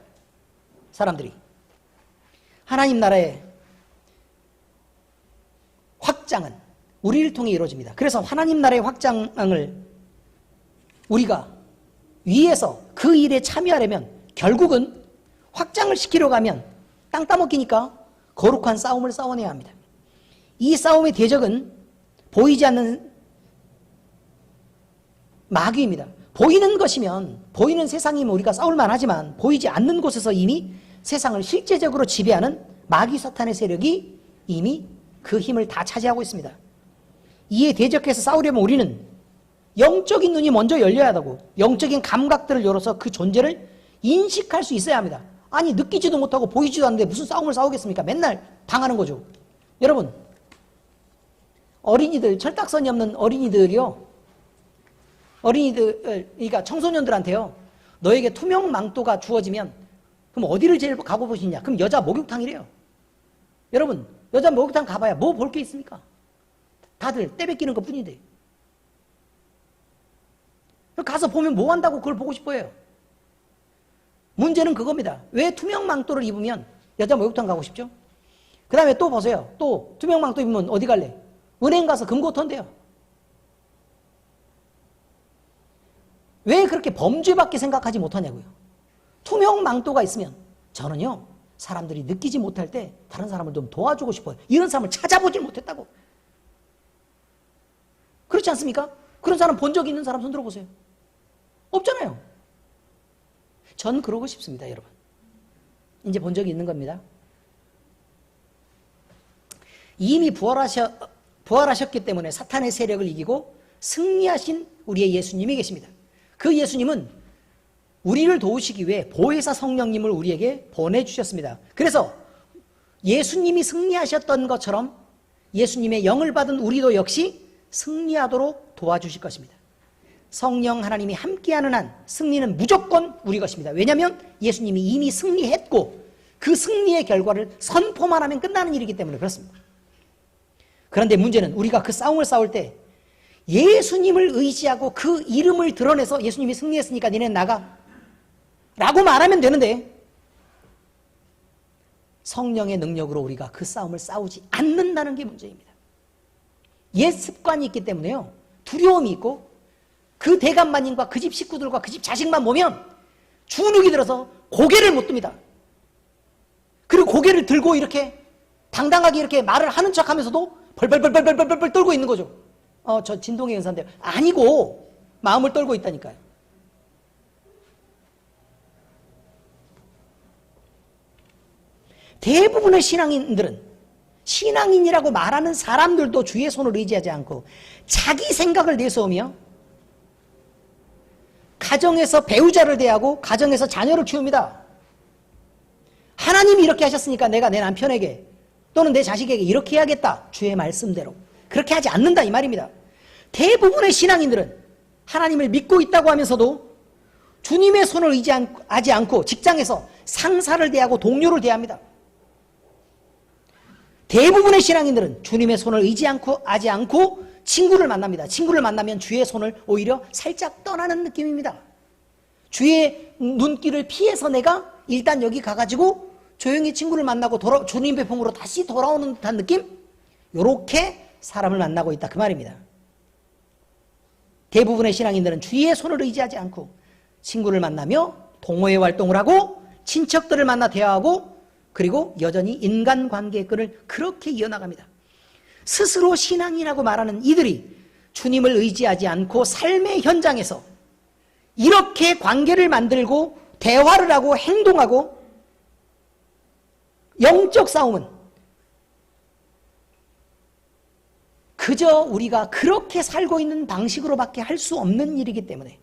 사람들이 하나님 나라의 확장은 우리를 통해 이루어집니다. 그래서 하나님 나라의 확장을 우리가 위에서 그 일에 참여하려면 결국은 확장을 시키려고 하면 땅 따먹기니까 거룩한 싸움을 싸워내야 합니다. 이 싸움의 대적은 보이지 않는 마귀입니다. 보이는 것이면 보이는 세상이면 우리가 싸울만 하지만 보이지 않는 곳에서 이미 세상을 실제적으로 지배하는 마귀 사탄의 세력이 이미 그 힘을 다 차지하고 있습니다. 이에 대적해서 싸우려면 우리는 영적인 눈이 먼저 열려야 하고 영적인 감각들을 열어서 그 존재를 인식할 수 있어야 합니다. 아니 느끼지도 못하고 보이지도 않는데 무슨 싸움을 싸우겠습니까? 맨날 당하는 거죠. 여러분 어린이들 철딱선이 없는 어린이들이요 그러니까 청소년들한테요 너에게 투명 망토가 주어지면 그럼 어디를 제일 가고 보시냐? 그럼 여자 목욕탕이래요. 여러분 여자 목욕탕 가봐야 뭐 볼 게 있습니까? 다들 때 뺏기는 것 뿐인데 가서 보면 뭐 한다고 그걸 보고 싶어해요. 문제는 그겁니다. 왜 투명 망토를 입으면 여자 목욕탕 가고 싶죠? 그 다음에 또 보세요. 또 투명 망토 입으면 어디 갈래? 은행 가서 금고 턴대요. 왜 그렇게 범죄밖에 생각하지 못하냐고요. 투명 망토가 있으면 저는요 사람들이 느끼지 못할 때 다른 사람을 좀 도와주고 싶어요. 이런 사람을 찾아보질 못했다고. 그렇지 않습니까? 그런 사람 본 적 있는 사람 손 들어보세요. 없잖아요. 전 그러고 싶습니다, 여러분. 이제 본 적이 있는 겁니다. 이미 부활하셨기 때문에 사탄의 세력을 이기고 승리하신 우리의 예수님이 계십니다. 그 예수님은 우리를 도우시기 위해 보혜사 성령님을 우리에게 보내주셨습니다. 그래서 예수님이 승리하셨던 것처럼 예수님의 영을 받은 우리도 역시 승리하도록 도와주실 것입니다. 성령 하나님이 함께하는 한 승리는 무조건 우리 것입니다. 왜냐하면 예수님이 이미 승리했고 그 승리의 결과를 선포만 하면 끝나는 일이기 때문에 그렇습니다. 그런데 문제는 우리가 그 싸움을 싸울 때 예수님을 의지하고 그 이름을 드러내서 예수님이 승리했으니까 니네는 나가 라고 말하면 되는데 성령의 능력으로 우리가 그 싸움을 싸우지 않는다는 게 문제입니다. 옛 습관이 있기 때문에요 두려움이 있고 그 대감마님과 그 집 식구들과 그 집 자식만 보면 주눅이 들어서 고개를 못 듭니다. 그리고 고개를 들고 이렇게 당당하게 이렇게 말을 하는 척 하면서도 벌벌벌벌벌벌 떨고 있는 거죠. 저 진동의 은사인데 아니고 마음을 떨고 있다니까요. 대부분의 신앙인들은 신앙인이라고 말하는 사람들도 주의 손을 의지하지 않고 자기 생각을 내세우며 가정에서 배우자를 대하고 가정에서 자녀를 키웁니다. 하나님이 이렇게 하셨으니까 내가 내 남편에게 또는 내 자식에게 이렇게 해야겠다. 주의 말씀대로. 그렇게 하지 않는다 이 말입니다. 대부분의 신앙인들은 하나님을 믿고 있다고 하면서도 주님의 손을 의지하지 않고 직장에서 상사를 대하고 동료를 대합니다. 대부분의 신앙인들은 주님의 손을 의지하지 않고 친구를 만납니다. 친구를 만나면 주의 손을 오히려 살짝 떠나는 느낌입니다. 주의 눈길을 피해서 내가 일단 여기 가가지고 조용히 친구를 만나고 주님 배풍으로 다시 돌아오는 듯한 느낌? 이렇게 사람을 만나고 있다 그 말입니다. 대부분의 신앙인들은 주의 손을 의지하지 않고 친구를 만나며 동호회 활동을 하고 친척들을 만나 대화하고 그리고 여전히 인간관계의 끈을 그렇게 이어나갑니다. 스스로 신앙이라고 말하는 이들이 주님을 의지하지 않고 삶의 현장에서 이렇게 관계를 만들고 대화를 하고 행동하고 영적 싸움은 그저 우리가 그렇게 살고 있는 방식으로밖에 할 수 없는 일이기 때문에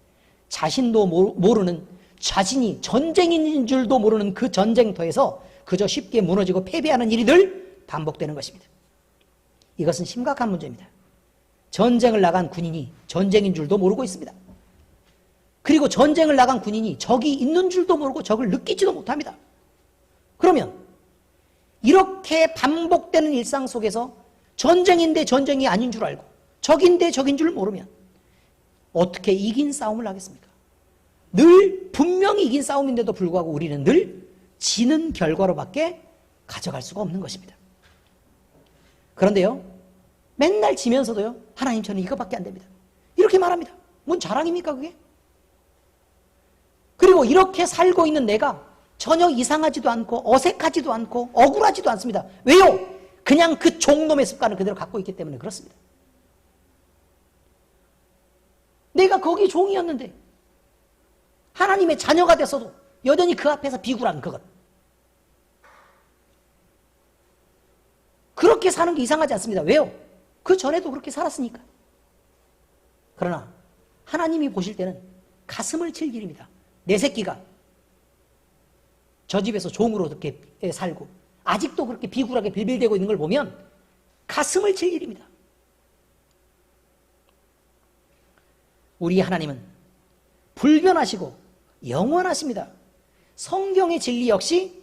자신도 모르는 자신이 전쟁인 줄도 모르는 그 전쟁터에서 그저 쉽게 무너지고 패배하는 일이 늘 반복되는 것입니다. 이것은 심각한 문제입니다. 전쟁을 나간 군인이 전쟁인 줄도 모르고 있습니다. 그리고 전쟁을 나간 군인이 적이 있는 줄도 모르고 적을 느끼지도 못합니다. 그러면 이렇게 반복되는 일상 속에서 전쟁인데 전쟁이 아닌 줄 알고 적인데 적인 줄 모르면 어떻게 이긴 싸움을 하겠습니까? 늘 분명히 이긴 싸움인데도 불구하고 우리는 늘 지는 결과로밖에 가져갈 수가 없는 것입니다. 그런데요, 맨날 지면서도요, 하나님 저는 이거밖에 안 됩니다. 이렇게 말합니다. 뭔 자랑입니까 그게? 그리고 이렇게 살고 있는 내가 전혀 이상하지도 않고 어색하지도 않고 억울하지도 않습니다. 왜요? 그냥 그 종놈의 습관을 그대로 갖고 있기 때문에 그렇습니다. 내가 거기 종이었는데 하나님의 자녀가 돼서도 여전히 그 앞에서 비굴한 그것. 그렇게 사는 게 이상하지 않습니다. 왜요? 그 전에도 그렇게 살았으니까. 그러나 하나님이 보실 때는 가슴을 칠 일입니다. 내 새끼가 저 집에서 종으로 그렇게 살고 아직도 그렇게 비굴하게 빌빌대고 있는 걸 보면 가슴을 칠 일입니다. 우리 하나님은 불변하시고 영원하십니다. 성경의 진리 역시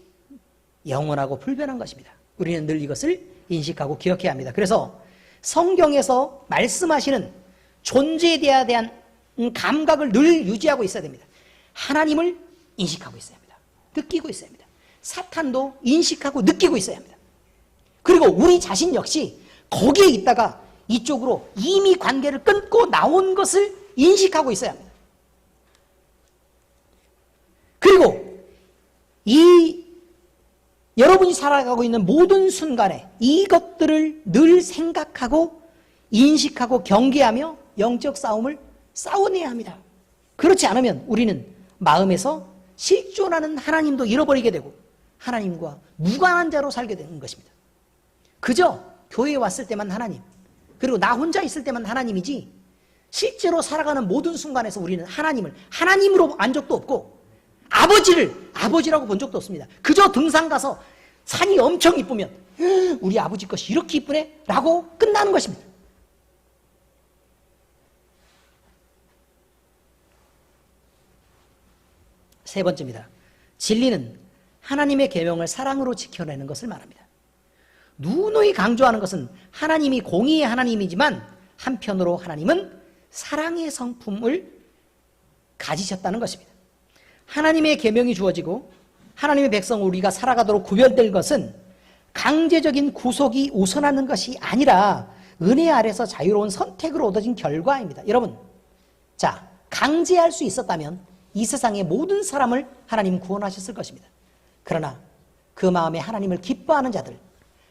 영원하고 불변한 것입니다. 우리는 늘 이것을 인식하고 기억해야 합니다. 그래서 성경에서 말씀하시는 존재에 대한 감각을 늘 유지하고 있어야 됩니다. 하나님을 인식하고 있어야 합니다. 느끼고 있어야 합니다. 사탄도 인식하고 느끼고 있어야 합니다. 그리고 우리 자신 역시 거기에 있다가 이쪽으로 이미 관계를 끊고 나온 것을 인식하고 있어야 합니다. 그리고 여러분이 살아가고 있는 모든 순간에 이것들을 늘 생각하고 인식하고 경계하며 영적 싸움을 싸워내야 합니다. 그렇지 않으면 우리는 마음에서 실존하는 하나님도 잃어버리게 되고 하나님과 무관한 자로 살게 되는 것입니다. 그저 교회에 왔을 때만 하나님, 그리고 나 혼자 있을 때만 하나님이지 실제로 살아가는 모든 순간에서 우리는 하나님을 하나님으로 안 적도 없고 아버지를 아버지라고 본 적도 없습니다. 그저 등산 가서 산이 엄청 이쁘면 우리 아버지 것이 이렇게 이쁘네 라고 끝나는 것입니다. 세 번째입니다. 진리는 하나님의 계명을 사랑으로 지켜내는 것을 말합니다. 누누이 강조하는 것은 하나님이 공의의 하나님이지만 한편으로 하나님은 사랑의 성품을 가지셨다는 것입니다. 하나님의 계명이 주어지고 하나님의 백성 우리가 살아가도록 구별될 것은 강제적인 구속이 우선하는 것이 아니라 은혜 아래서 자유로운 선택으로 얻어진 결과입니다. 여러분, 자, 강제할 수 있었다면 이 세상의 모든 사람을 하나님 구원하셨을 것입니다. 그러나 그 마음에 하나님을 기뻐하는 자들,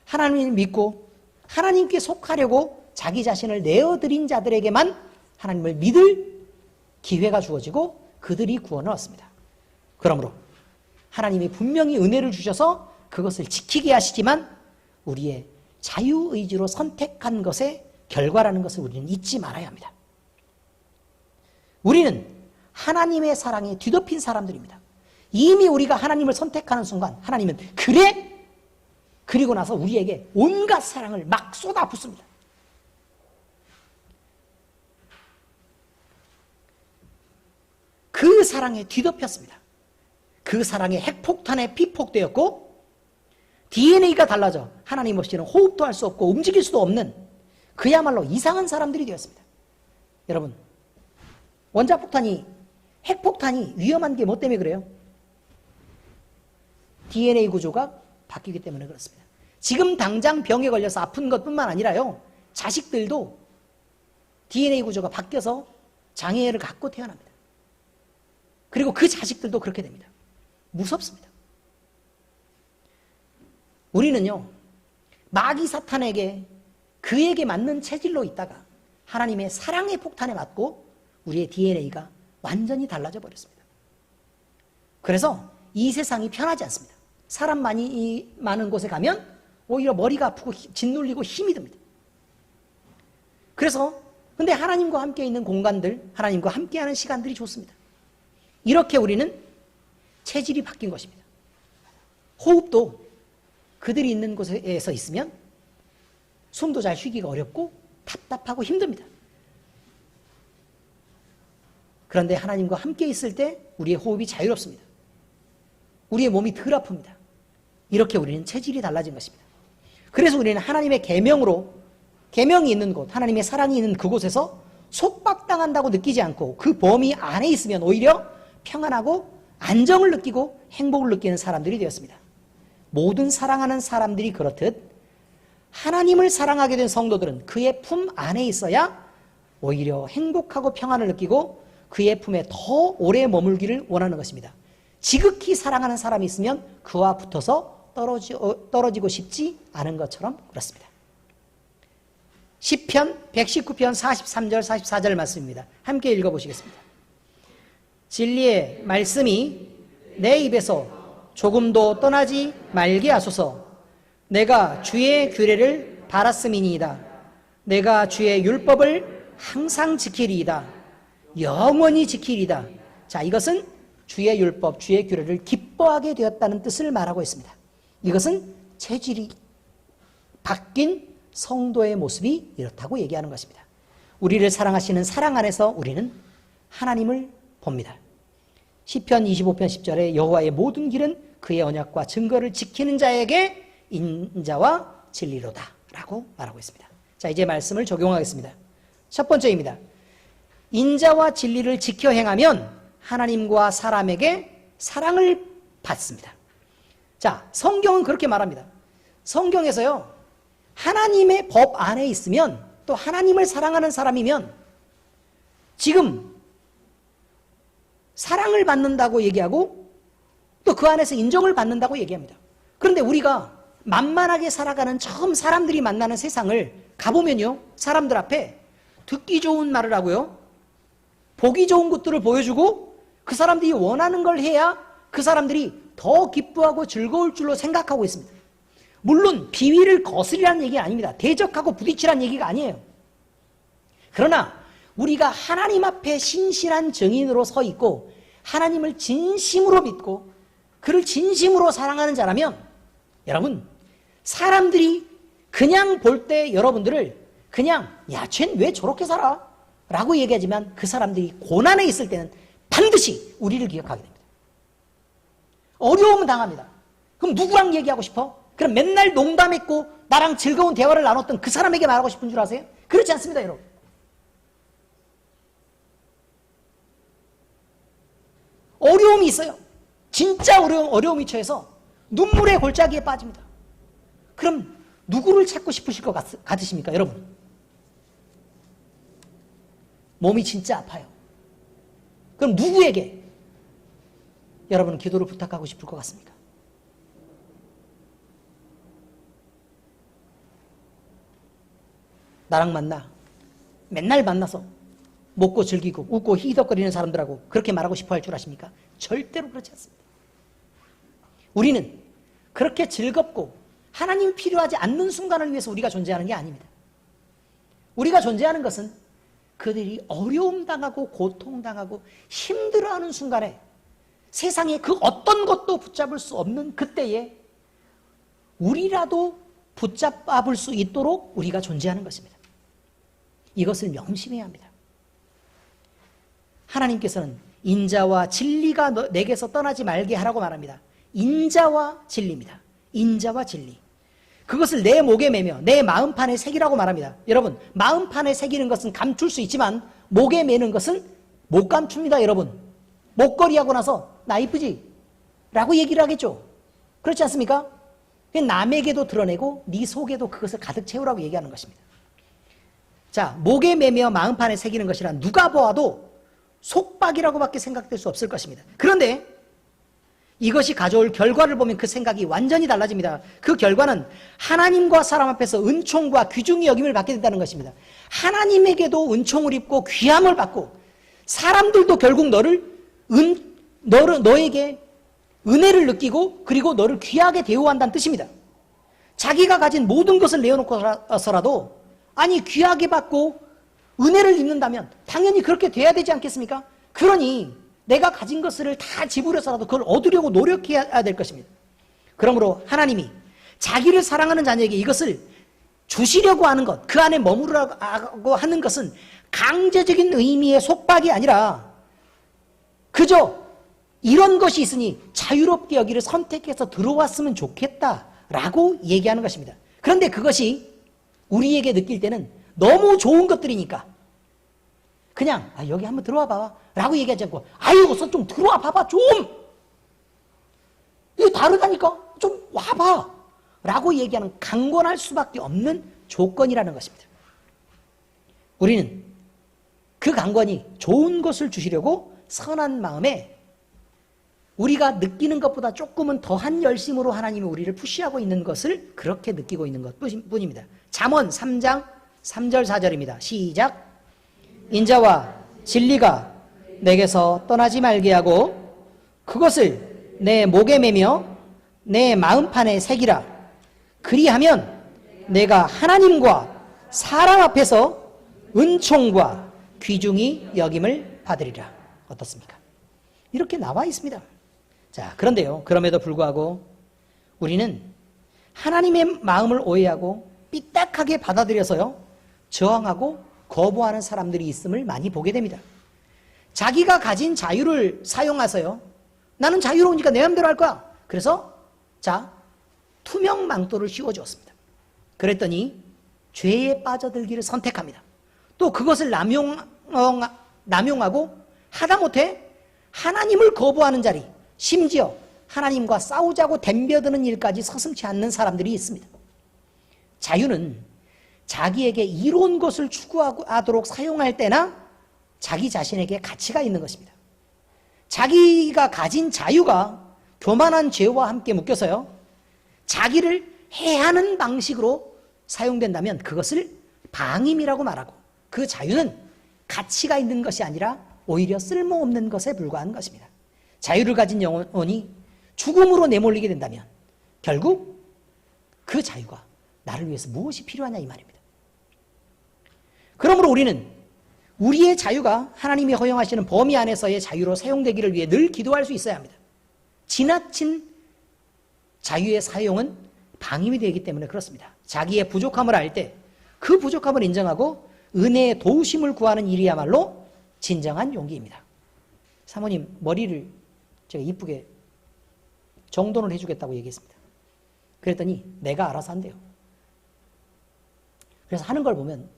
하나님을 믿고 하나님께 속하려고 자기 자신을 내어드린 자들에게만 하나님을 믿을 기회가 주어지고 그들이 구원을 얻습니다. 그러므로 하나님이 분명히 은혜를 주셔서 그것을 지키게 하시지만 우리의 자유의지로 선택한 것의 결과라는 것을 우리는 잊지 말아야 합니다. 우리는 하나님의 사랑에 뒤덮인 사람들입니다. 이미 우리가 하나님을 선택하는 순간 하나님은 그래? 그리고 나서 우리에게 온갖 사랑을 막 쏟아붓습니다. 그 사랑에 뒤덮였습니다. 그 사랑의 핵폭탄에 피폭되었고 DNA가 달라져 하나님 없이는 호흡도 할 수 없고 움직일 수도 없는 그야말로 이상한 사람들이 되었습니다. 여러분, 원자폭탄이 핵폭탄이 위험한 게 뭐 때문에 그래요? DNA 구조가 바뀌기 때문에 그렇습니다. 지금 당장 병에 걸려서 아픈 것뿐만 아니라요, 자식들도 DNA 구조가 바뀌어서 장애를 갖고 태어납니다. 그리고 그 자식들도 그렇게 됩니다. 무섭습니다. 우리는요, 마귀 사탄에게 그에게 맞는 체질로 있다가 하나님의 사랑의 폭탄에 맞고 우리의 DNA가 완전히 달라져 버렸습니다. 그래서 이 세상이 편하지 않습니다. 사람 많은 곳에 가면 오히려 머리가 아프고 짓눌리고 힘이 듭니다. 그래서 근데 하나님과 함께 있는 공간들, 하나님과 함께하는 시간들이 좋습니다. 이렇게 우리는 체질이 바뀐 것입니다. 호흡도 그들이 있는 곳에서 있으면 숨도 잘 쉬기가 어렵고 답답하고 힘듭니다. 그런데 하나님과 함께 있을 때 우리의 호흡이 자유롭습니다. 우리의 몸이 덜 아픕니다. 이렇게 우리는 체질이 달라진 것입니다. 그래서 우리는 하나님의 계명이 있는 곳, 하나님의 사랑이 있는 그곳에서 속박당한다고 느끼지 않고 그 범위 안에 있으면 오히려 평안하고 안정을 느끼고 행복을 느끼는 사람들이 되었습니다. 모든 사랑하는 사람들이 그렇듯 하나님을 사랑하게 된 성도들은 그의 품 안에 있어야 오히려 행복하고 평안을 느끼고 그의 품에 더 오래 머물기를 원하는 것입니다. 지극히 사랑하는 사람이 있으면 그와 붙어서 떨어지고 싶지 않은 것처럼 그렇습니다. 시편 119편 43절 44절 말씀입니다. 함께 읽어보시겠습니다. 진리의 말씀이 내 입에서 조금도 떠나지 말게 하소서. 내가 주의 규례를 바랐음이니이다. 내가 주의 율법을 항상 지키리이다. 영원히 지키리이다. 자, 이것은 주의 율법, 주의 규례를 기뻐하게 되었다는 뜻을 말하고 있습니다. 이것은 체질이 바뀐 성도의 모습이 이렇다고 얘기하는 것입니다. 우리를 사랑하시는 사랑 안에서 우리는 하나님을 봅니다. 시편 25편 10절에 여호와의 모든 길은 그의 언약과 증거를 지키는 자에게 인자와 진리로다 라고 말하고 있습니다. 자, 이제 말씀을 적용하겠습니다. 첫 번째입니다. 인자와 진리를 지켜 행하면 하나님과 사람에게 사랑을 받습니다. 자, 성경은 그렇게 말합니다. 성경에서요, 하나님의 법 안에 있으면 또 하나님을 사랑하는 사람이면 지금 사랑을 받는다고 얘기하고 또 그 안에서 인정을 받는다고 얘기합니다. 그런데 우리가 만만하게 살아가는 처음 사람들이 만나는 세상을 가보면요, 사람들 앞에 듣기 좋은 말을 하고요, 보기 좋은 것들을 보여주고 그 사람들이 원하는 걸 해야 그 사람들이 더 기뻐하고 즐거울 줄로 생각하고 있습니다. 물론 비위를 거스리라는 얘기가 아닙니다. 대적하고 부딪히라는 얘기가 아니에요. 그러나 우리가 하나님 앞에 신실한 증인으로 서 있고 하나님을 진심으로 믿고 그를 진심으로 사랑하는 자라면 여러분, 사람들이 그냥 볼 때 여러분들을 그냥 야, 쟨 왜 저렇게 살아? 라고 얘기하지만 그 사람들이 고난에 있을 때는 반드시 우리를 기억하게 됩니다. 어려움은 당합니다. 그럼 누구랑 얘기하고 싶어? 그럼 맨날 농담했고 나랑 즐거운 대화를 나눴던 그 사람에게 말하고 싶은 줄 아세요? 그렇지 않습니다, 여러분. 어려움이 있어요. 진짜 어려움이 처해서 눈물의 골짜기에 빠집니다. 그럼 누구를 찾고 싶으실 것 같으십니까, 여러분? 몸이 진짜 아파요. 그럼 누구에게 여러분은 기도를 부탁하고 싶을 것 같습니까? 나랑 맨날 만나서 먹고 즐기고 웃고 희덕거리는 사람들하고 그렇게 말하고 싶어 할 줄 아십니까? 절대로 그렇지 않습니다. 우리는 그렇게 즐겁고 하나님이 필요하지 않는 순간을 위해서 우리가 존재하는 게 아닙니다. 우리가 존재하는 것은 그들이 어려움 당하고 고통 당하고 힘들어하는 순간에 세상에 그 어떤 것도 붙잡을 수 없는 그때에 우리라도 붙잡을 수 있도록 우리가 존재하는 것입니다. 이것을 명심해야 합니다. 하나님께서는 인자와 진리가 내게서 떠나지 말게 하라고 말합니다. 인자와 진리입니다. 인자와 진리. 그것을 내 목에 매며 내 마음판에 새기라고 말합니다. 여러분, 마음판에 새기는 것은 감출 수 있지만 목에 매는 것은 못 감춥니다. 여러분, 목걸이 하고 나서 나 이쁘지? 라고 얘기를 하겠죠. 그렇지 않습니까? 남에게도 드러내고 네 속에도 그것을 가득 채우라고 얘기하는 것입니다. 자, 목에 매며 마음판에 새기는 것이란 누가 보아도 속박이라고밖에 생각될 수 없을 것입니다. 그런데 이것이 가져올 결과를 보면 그 생각이 완전히 달라집니다. 그 결과는 하나님과 사람 앞에서 은총과 귀중히 여김을 받게 된다는 것입니다. 하나님에게도 은총을 입고 귀함을 받고 사람들도 결국 너에게 은혜를 느끼고 그리고 너를 귀하게 대우한다는 뜻입니다. 자기가 가진 모든 것을 내어놓고서라도 아니 귀하게 받고 은혜를 입는다면 당연히 그렇게 돼야 되지 않겠습니까? 그러니 내가 가진 것을 다 지불해서라도 그걸 얻으려고 노력해야 될 것입니다. 그러므로 하나님이 자기를 사랑하는 자녀에게 이것을 주시려고 하는 것, 그 안에 머무르라고 하는 것은 강제적인 의미의 속박이 아니라 그저 이런 것이 있으니 자유롭게 여기를 선택해서 들어왔으면 좋겠다라고 얘기하는 것입니다. 그런데 그것이 우리에게 느낄 때는 너무 좋은 것들이니까 그냥 여기 한번 들어와 봐봐 라고 얘기하지 않고 아유 어서 좀 들어와 봐봐 좀 이게 다르다니까 좀 와봐 라고 얘기하는 강권할 수밖에 없는 조건이라는 것입니다. 우리는 그 강권이 좋은 것을 주시려고 선한 마음에 우리가 느끼는 것보다 조금은 더한 열심으로 하나님이 우리를 푸시하고 있는 것을 그렇게 느끼고 있는 것 뿐입니다. 잠언 3장 3절 4절입니다. 시작. 인자와 진리가 내게서 떠나지 말게 하고 그것을 내 목에 매며 내 마음판에 새기라. 그리하면 내가 하나님과 사람 앞에서 은총과 귀중히 여김을 받으리라. 어떻습니까? 이렇게 나와 있습니다. 자, 그런데요, 그럼에도 불구하고 우리는 하나님의 마음을 오해하고 삐딱하게 받아들여서요 저항하고 거부하는 사람들이 있음을 많이 보게 됩니다. 자기가 가진 자유를 사용해서요 나는 자유로우니까 내 마음대로 할 거야. 그래서 자 투명 망토를 씌워주었습니다. 그랬더니 죄에 빠져들기를 선택합니다. 또 그것을 남용하고 하다못해 하나님을 거부하는 자리, 심지어 하나님과 싸우자고 덤벼드는 일까지 서슴지 않는 사람들이 있습니다. 자유는 자기에게 이로운 것을 추구하도록 사용할 때나 자기 자신에게 가치가 있는 것입니다. 자기가 가진 자유가 교만한 죄와 함께 묶여서요 자기를 해하는 방식으로 사용된다면 그것을 방임이라고 말하고 그 자유는 가치가 있는 것이 아니라 오히려 쓸모없는 것에 불과한 것입니다. 자유를 가진 영혼이 죽음으로 내몰리게 된다면 결국 그 자유가 나를 위해서 무엇이 필요하냐 이 말입니다. 그러므로 우리는 우리의 자유가 하나님이 허용하시는 범위 안에서의 자유로 사용되기를 위해 늘 기도할 수 있어야 합니다. 지나친 자유의 사용은 방임이 되기 때문에 그렇습니다. 자기의 부족함을 알 때 그 부족함을 인정하고 은혜의 도우심을 구하는 일이야말로 진정한 용기입니다. 사모님 머리를 제가 이쁘게 정돈을 해주겠다고 얘기했습니다. 그랬더니 내가 알아서 한대요. 그래서 하는 걸 보면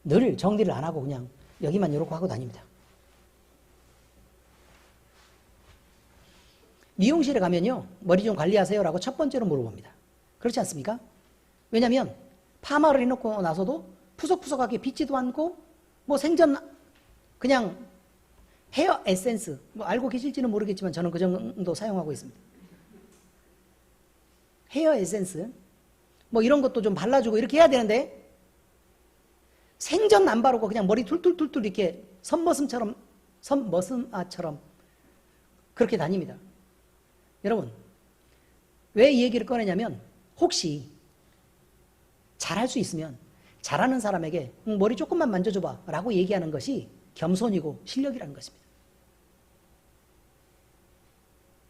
늘 정리를 안 하고 그냥 여기만 이러고 하고 다닙니다. 미용실에 가면요 머리 좀 관리하세요 라고 첫 번째로 물어봅니다. 그렇지 않습니까? 왜냐하면 파마를 해놓고 나서도 푸석푸석하게 빗지도 않고 뭐 생전 그냥 헤어 에센스 뭐 알고 계실지는 모르겠지만 저는 그 정도 사용하고 있습니다. 헤어 에센스 뭐 이런 것도 좀 발라주고 이렇게 해야 되는데 생전 안 바르고 그냥 머리 툴툴툴툴 이렇게 선머슴아처럼 그렇게 다닙니다. 여러분 왜 이 얘기를 꺼내냐면 혹시 잘할 수 있으면 잘하는 사람에게 머리 조금만 만져줘봐 라고 얘기하는 것이 겸손이고 실력이라는 것입니다.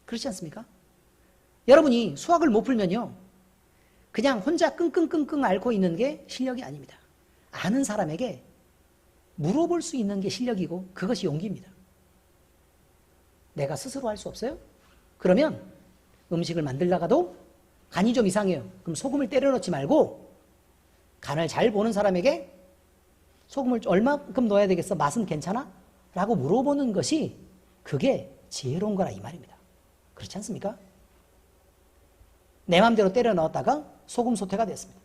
그렇지 않습니까? 여러분이 수학을 못 풀면요, 그냥 혼자 끙끙끙끙 앓고 있는 게 실력이 아닙니다. 아는 사람에게 물어볼 수 있는 게 실력이고 그것이 용기입니다. 내가 스스로 할 수 없어요? 그러면 음식을 만들다가도 간이 좀 이상해요. 그럼 소금을 때려 넣지 말고 간을 잘 보는 사람에게 소금을 얼마큼 넣어야 되겠어? 맛은 괜찮아? 라고 물어보는 것이 그게 지혜로운 거라 이 말입니다. 그렇지 않습니까? 내 마음대로 때려 넣었다가 소금 소태가 됐습니다.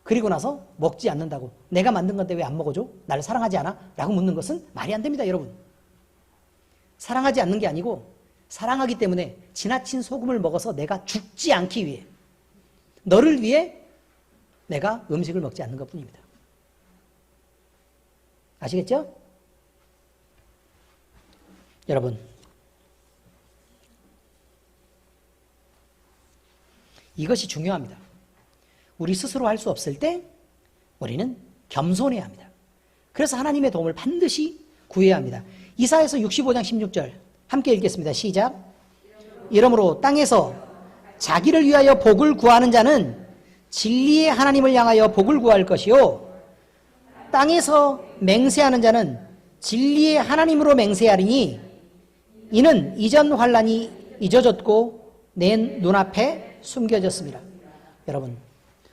그리고 나서 먹지 않는다고 내가 만든 건데 왜 안 먹어줘? 나를 사랑하지 않아? 라고 묻는 것은 말이 안 됩니다, 여러분. 사랑하지 않는 게 아니고 사랑하기 때문에 지나친 소금을 먹어서 내가 죽지 않기 위해, 너를 위해 내가 음식을 먹지 않는 것뿐입니다. 아시겠죠? 여러분, 이것이 중요합니다. 우리 스스로 할 수 없을 때 우리는 겸손해야 합니다. 그래서 하나님의 도움을 반드시 구해야 합니다. 이사야서 65장 16절 함께 읽겠습니다. 시작. 이러므로 땅에서 자기를 위하여 복을 구하는 자는 진리의 하나님을 향하여 복을 구할 것이요, 땅에서 맹세하는 자는 진리의 하나님으로 맹세하리니 이는 이전 환난이 잊어졌고 내 눈앞에 숨겨졌습니다. 여러분,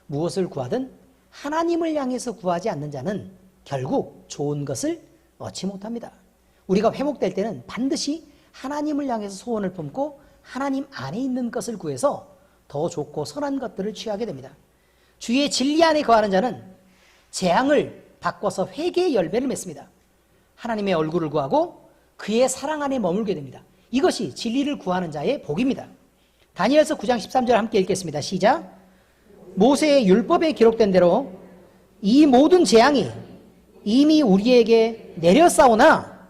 무엇을 구하든 하나님을 향해서 구하지 않는 자는 결국 좋은 것을 얻지 못합니다. 우리가 회복될 때는 반드시 하나님을 향해서 소원을 품고 하나님 안에 있는 것을 구해서 더 좋고 선한 것들을 취하게 됩니다. 주의 진리 안에 거하는 자는 재앙을 바꿔서 회개의 열매를 맺습니다. 하나님의 얼굴을 구하고 그의 사랑 안에 머물게 됩니다. 이것이 진리를 구하는 자의 복입니다. 다니엘서 9장 13절 함께 읽겠습니다. 시작. 모세의 율법에 기록된 대로 이 모든 재앙이 이미 우리에게 내렸사오나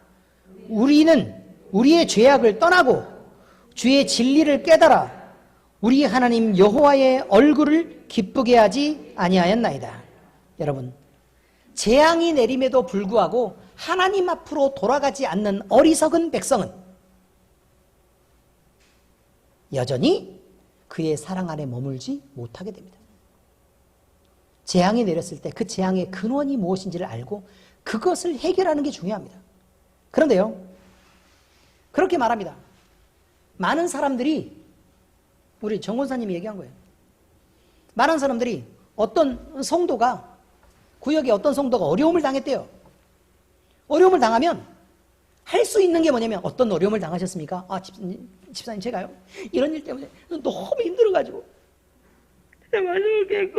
우리는 우리의 죄악을 떠나고 주의 진리를 깨달아 우리 하나님 여호와의 얼굴을 기쁘게 하지 아니하였나이다. 여러분, 재앙이 내림에도 불구하고 하나님 앞으로 돌아가지 않는 어리석은 백성은 여전히 그의 사랑 안에 머물지 못하게 됩니다. 재앙이 내렸을 때 그 재앙의 근원이 무엇인지를 알고 그것을 해결하는 게 중요합니다. 그런데요, 그렇게 말합니다. 많은 사람들이, 우리 정 권사님이 얘기한 거예요. 많은 사람들이 어떤 성도가, 구역에 어떤 성도가 어려움을 당했대요. 어려움을 당하면 할 수 있는 게 뭐냐면, 어떤 어려움을 당하셨습니까? 아, 집사님 제가요, 이런 일 때문에 너무 힘들어가지고 내가 마지막에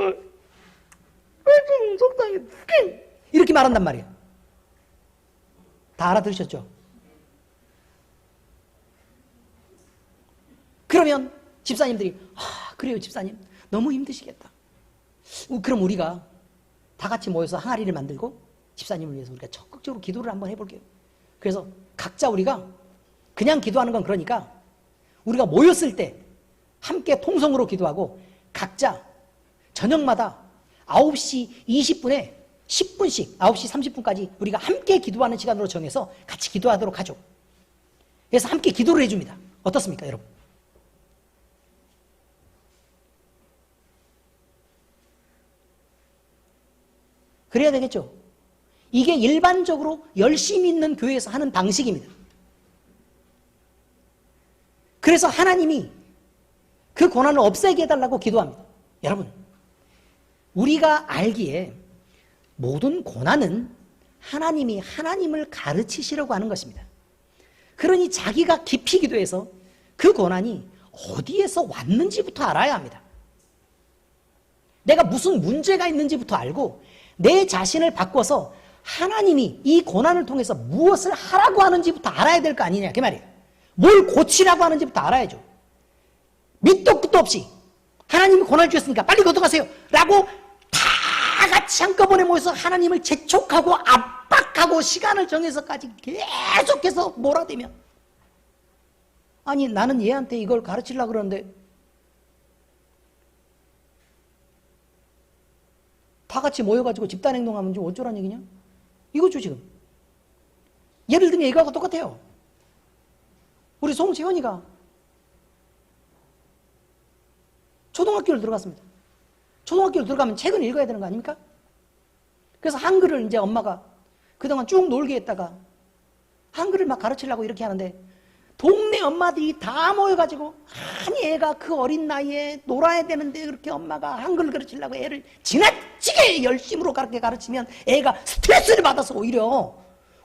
좀 속상해 이렇게 말한단 말이에요. 다 알아들으셨죠? 그러면 집사님들이, 아, 그래요 집사님 너무 힘드시겠다. 그럼 우리가 다 같이 모여서 항아리를 만들고 집사님을 위해서 우리가 적극적으로 기도를 한번 해볼게요. 그래서 각자 우리가 그냥 기도하는 건 그러니까 우리가 모였을 때 함께 통성으로 기도하고 각자 저녁마다 9시 20분에 10분씩 9시 30분까지 우리가 함께 기도하는 시간으로 정해서 같이 기도하도록 하죠. 그래서 함께 기도를 해줍니다. 어떻습니까, 여러분? 그래야 되겠죠. 이게 일반적으로 열심히 있는 교회에서 하는 방식입니다. 그래서 하나님이 그 고난을 없애게 해달라고 기도합니다. 여러분, 우리가 알기에 모든 고난은 하나님이 하나님을 가르치시려고 하는 것입니다. 그러니 자기가 깊이 기도해서 그 고난이 어디에서 왔는지부터 알아야 합니다. 내가 무슨 문제가 있는지부터 알고 내 자신을 바꿔서 하나님이 이 고난을 통해서 무엇을 하라고 하는지부터 알아야 될 거 아니냐, 그 말이에요. 뭘 고치라고 하는지부터 알아야죠. 밑도 끝도 없이 하나님이 고난을 주셨으니까 빨리 걷어가세요 라고 다 같이 한꺼번에 모여서 하나님을 재촉하고 압박하고 시간을 정해서까지 계속해서 몰아대면, 아니 나는 얘한테 이걸 가르치려고 그러는데 다 같이 모여가지고 집단 행동하면 좀 어쩌란 얘기냐? 이거죠, 지금. 예를 들면 이거하고 똑같아요. 우리 송채원이가 초등학교를 들어갔습니다. 초등학교를 들어가면 책은 읽어야 되는 거 아닙니까? 그래서 한글을 이제 엄마가 그동안 쭉 놀게 했다가 한글을 막 가르치려고 이렇게 하는데 동네 엄마들이 다 모여가지고 아니 애가 그 어린 나이에 놀아야 되는데 그렇게 엄마가 한글을 가르치려고 애를 지나치게 열심으로 그렇게 가르치면 애가 스트레스를 받아서 오히려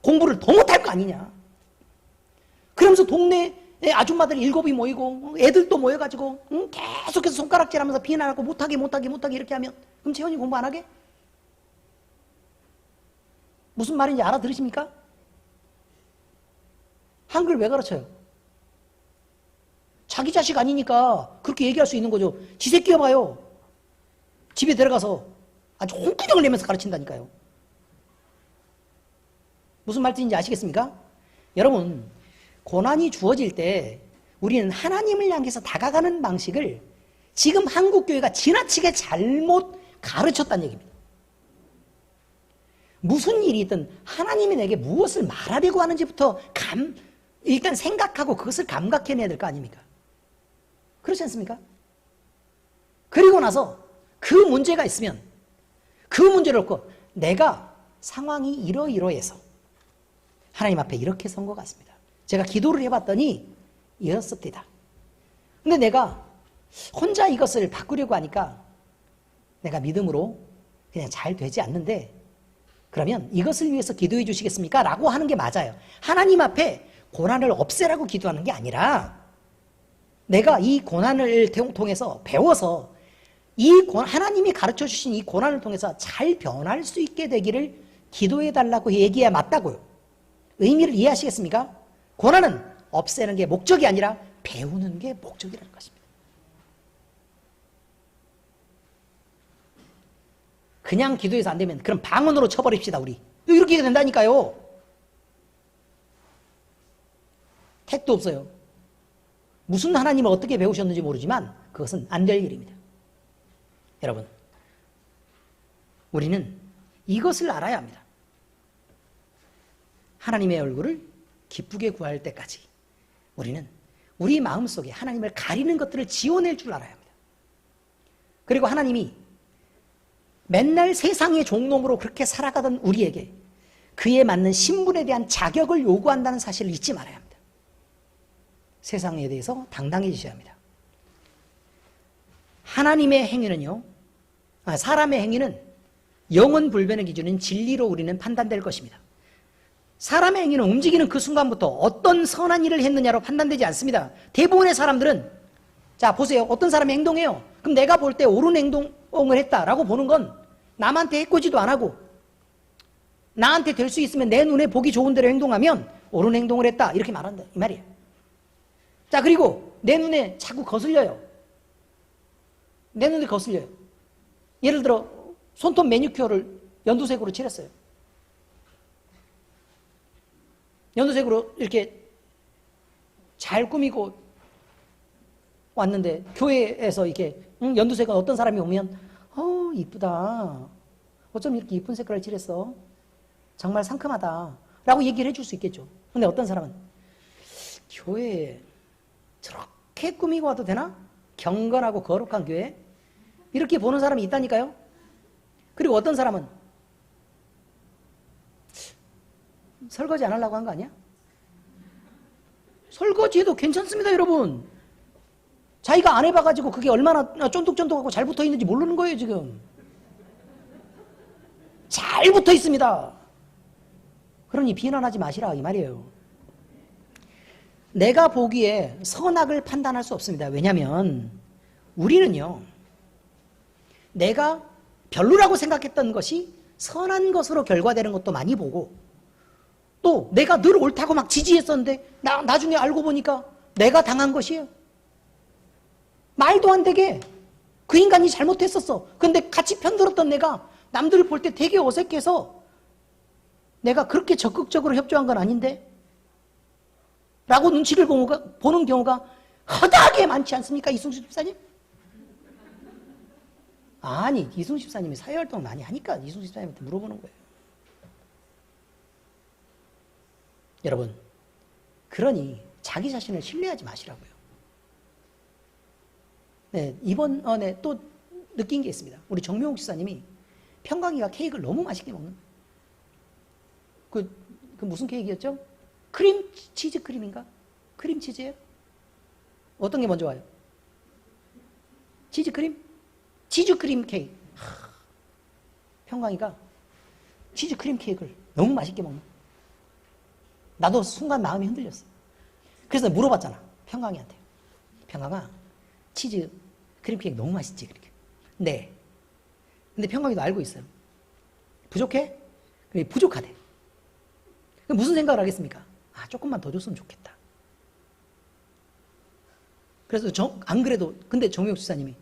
공부를 더 못할 거 아니냐. 그러면서 동네 아줌마들 7이 모이고 애들도 모여가지고 계속해서 손가락질하면서 비난하고 못하게 이렇게 하면 그럼 채원이 공부 안 하게? 무슨 말인지 알아들으십니까? 한글 왜 가르쳐요? 자기 자식 아니니까 그렇게 얘기할 수 있는 거죠. 지 새끼가 봐요. 집에 들어가서 아주 홍구녕을 내면서 가르친다니까요. 무슨 말인지 아시겠습니까? 여러분, 고난이 주어질 때 우리는 하나님을 향해서 다가가는 방식을 지금 한국교회가 지나치게 잘못 가르쳤다는 얘기입니다. 무슨 일이든 하나님이 내게 무엇을 말하려고 하는지부터 일단 생각하고 그것을 감각해내야 될 거 아닙니까? 그렇지 않습니까? 그리고 나서 그 문제가 있으면 그 문제를 놓고 내가 상황이 이러이러해서 하나님 앞에 이렇게 선 것 같습니다. 제가 기도를 해봤더니 이렇습니다. 근데 내가 혼자 이것을 바꾸려고 하니까 내가 믿음으로 그냥 잘 되지 않는데 그러면 이것을 위해서 기도해 주시겠습니까? 라고 하는 게 맞아요. 하나님 앞에 고난을 없애라고 기도하는 게 아니라 내가 이 고난을 통해서 배워서 하나님이 가르쳐 주신 이 고난을 통해서 잘 변할 수 있게 되기를 기도해 달라고 얘기해야 맞다고요. 의미를 이해하시겠습니까? 고난은 없애는 게 목적이 아니라 배우는 게 목적이라는 것입니다. 그냥 기도해서 안 되면 그럼 방언으로 쳐버립시다 우리. 이렇게 된다니까요. 택도 없어요. 무슨 하나님을 어떻게 배우셨는지 모르지만 그것은 안 될 일입니다. 여러분, 우리는 이것을 알아야 합니다. 하나님의 얼굴을 기쁘게 구할 때까지 우리는 우리 마음속에 하나님을 가리는 것들을 지워낼 줄 알아야 합니다. 그리고 하나님이 맨날 세상의 종놈으로 그렇게 살아가던 우리에게 그에 맞는 신분에 대한 자격을 요구한다는 사실을 잊지 말아야 합니다. 세상에 대해서 당당해지셔야 합니다. 하나님의 행위는요, 사람의 행위는 영원 불변의 기준인 진리로 우리는 판단될 것입니다. 사람의 행위는 움직이는 그 순간부터 어떤 선한 일을 했느냐로 판단되지 않습니다. 대부분의 사람들은 자 보세요. 어떤 사람이 행동해요. 그럼 내가 볼 때 옳은 행동을 했다라고 보는 건 남한테 해코지도 안 하고 나한테 될 수 있으면 내 눈에 보기 좋은 대로 행동하면 옳은 행동을 했다 이렇게 말한다 이 말이에요. 자 그리고 내 눈에 자꾸 거슬려요. 내 눈에 거슬려요. 예를 들어 손톱 매니큐어를 연두색으로 칠했어요. 연두색으로 이렇게 잘 꾸미고 왔는데 교회에서 이렇게 연두색은 어떤 사람이 오면 이쁘다. 어쩜 이렇게 이쁜 색깔을 칠했어. 정말 상큼하다. 라고 얘기를 해줄 수 있겠죠. 근데 어떤 사람은 교회에 저렇게 꾸미고 와도 되나? 경건하고 거룩한 교회? 이렇게 보는 사람이 있다니까요. 그리고 어떤 사람은 설거지 안 하려고 한 거 아니야? 설거지해도 괜찮습니다, 여러분. 자기가 안 해봐가지고 그게 얼마나 쫀득쫀득하고 잘 붙어 있는지 모르는 거예요, 지금. 잘 붙어 있습니다. 그러니 비난하지 마시라, 이 말이에요. 내가 보기에 선악을 판단할 수 없습니다. 왜냐하면 우리는요, 내가 별로라고 생각했던 것이 선한 것으로 결과되는 것도 많이 보고 또 내가 늘 옳다고 막 지지했었는데 나중에 알고 보니까 내가 당한 것이에요. 말도 안 되게 그 인간이 잘못했었어. 근데 같이 편들었던 내가 남들 볼 때 되게 어색해서 내가 그렇게 적극적으로 협조한 건 아닌데 라고 눈치를 보는 경우가 허다하게 많지 않습니까? 이승수 집사님? 아니, 이순 집사님이 사회활동을 많이 하니까 이순 집사님한테 물어보는 거예요. 여러분, 그러니 자기 자신을 신뢰하지 마시라고요. 네, 이번에 또 느낀 게 있습니다. 우리 정명욱 집사님이 평강이가 케이크를 너무 맛있게 먹는 거예요. 그 무슨 케이크였죠? 치즈 크림인가? 크림 치즈예요? 어떤 게 먼저 와요? 치즈 크림? 치즈 크림 케이크. 평강이가 치즈 크림 케이크를 너무 맛있게 먹는 거예요. 나도 순간 마음이 흔들렸어. 그래서 물어봤잖아, 평강이한테. 평강아, 치즈 크림 케이크 너무 맛있지? 그렇게. 네. 근데 평강이도 알고 있어요. 부족해? 부족하대. 무슨 생각을 하겠습니까? 조금만 더 줬으면 좋겠다. 그래서 안 그래도, 근데 정명욱 집사님이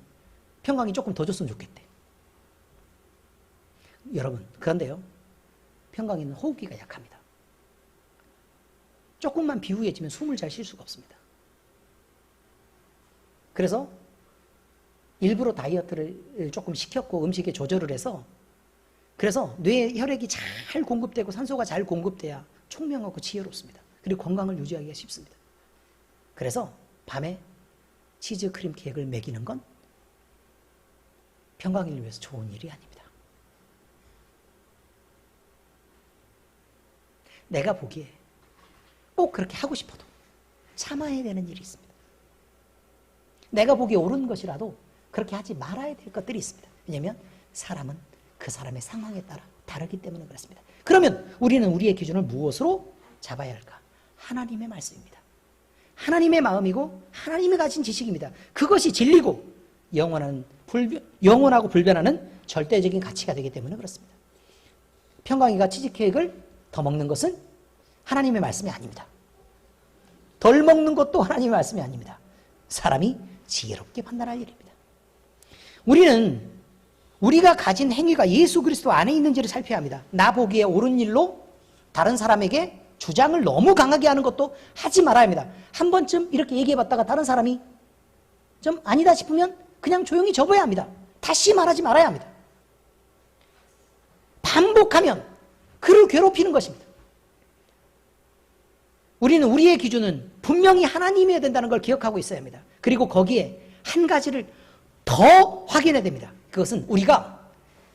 평강이 조금 더 줬으면 좋겠대. 여러분, 그런데요, 평강이는 호흡기가 약합니다. 조금만 비우해지면 숨을 잘 쉴 수가 없습니다. 그래서 일부러 다이어트를 조금 시켰고 음식에 조절을 해서, 그래서 뇌에 혈액이 잘 공급되고 산소가 잘 공급돼야 총명하고 지혜롭습니다. 그리고 건강을 유지하기가 쉽습니다. 그래서 밤에 치즈 크림 케이크를 먹이는 건 평강이를 위해서 좋은 일이 아닙니다. 내가 보기에 꼭 그렇게 하고 싶어도 참아야 되는 일이 있습니다. 내가 보기에 옳은 것이라도 그렇게 하지 말아야 될 것들이 있습니다. 왜냐하면 사람은 그 사람의 상황에 따라 다르기 때문에 그렇습니다. 그러면 우리는 우리의 기준을 무엇으로 잡아야 할까? 하나님의 말씀입니다. 하나님의 마음이고 하나님이 가진 지식입니다. 그것이 진리고 영원하고 불변하는 절대적인 가치가 되기 때문에 그렇습니다. 평강이가 치즈케이크를 더 먹는 것은 하나님의 말씀이 아닙니다. 덜 먹는 것도 하나님의 말씀이 아닙니다. 사람이 지혜롭게 판단할 일입니다. 우리는 우리가 가진 행위가 예수 그리스도 안에 있는지를 살펴야 합니다. 나 보기에 옳은 일로 다른 사람에게 주장을 너무 강하게 하는 것도 하지 말아야 합니다. 한 번쯤 이렇게 얘기해봤다가 다른 사람이 좀 아니다 싶으면 그냥 조용히 접어야 합니다. 다시 말하지 말아야 합니다. 반복하면 그를 괴롭히는 것입니다. 우리는 우리의 기준은 분명히 하나님이어야 된다는 걸 기억하고 있어야 합니다. 그리고 거기에 한 가지를 더 확인해야 됩니다. 그것은 우리가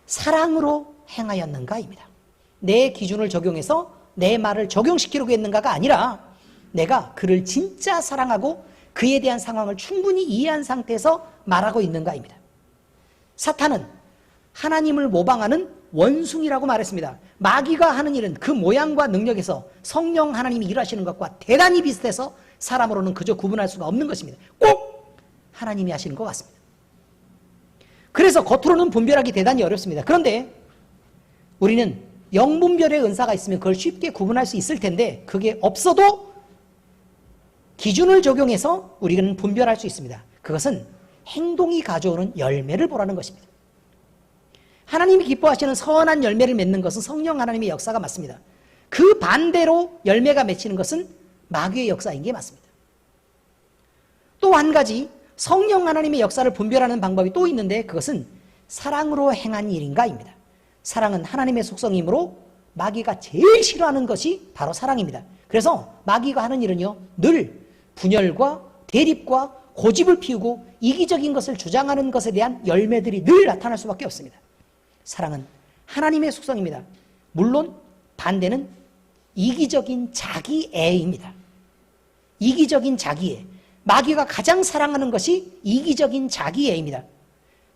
사랑으로 행하였는가입니다. 내 기준을 적용해서 내 말을 적용시키려고 했는가가 아니라 내가 그를 진짜 사랑하고 그에 대한 상황을 충분히 이해한 상태에서 말하고 있는가입니다. 사탄은 하나님을 모방하는 원숭이라고 말했습니다. 마귀가 하는 일은 그 모양과 능력에서 성령 하나님이 일하시는 것과 대단히 비슷해서 사람으로는 그저 구분할 수가 없는 것입니다. 꼭 하나님이 하시는 것 같습니다. 그래서 겉으로는 분별하기 대단히 어렵습니다. 그런데 우리는 영분별의 은사가 있으면 그걸 쉽게 구분할 수 있을 텐데 그게 없어도 기준을 적용해서 우리는 분별할 수 있습니다. 그것은 행동이 가져오는 열매를 보라는 것입니다. 하나님이 기뻐하시는 선한 열매를 맺는 것은 성령 하나님의 역사가 맞습니다. 그 반대로 열매가 맺히는 것은 마귀의 역사인 게 맞습니다. 또 한 가지 성령 하나님의 역사를 분별하는 방법이 또 있는데 그것은 사랑으로 행한 일인가입니다. 사랑은 하나님의 속성이므로 마귀가 제일 싫어하는 것이 바로 사랑입니다. 그래서 마귀가 하는 일은요, 늘 분열과 대립과 고집을 피우고 이기적인 것을 주장하는 것에 대한 열매들이 늘 나타날 수밖에 없습니다. 사랑은 하나님의 속성입니다. 물론 반대는 이기적인 자기애입니다. 이기적인 자기애. 마귀가 가장 사랑하는 것이 이기적인 자기애입니다.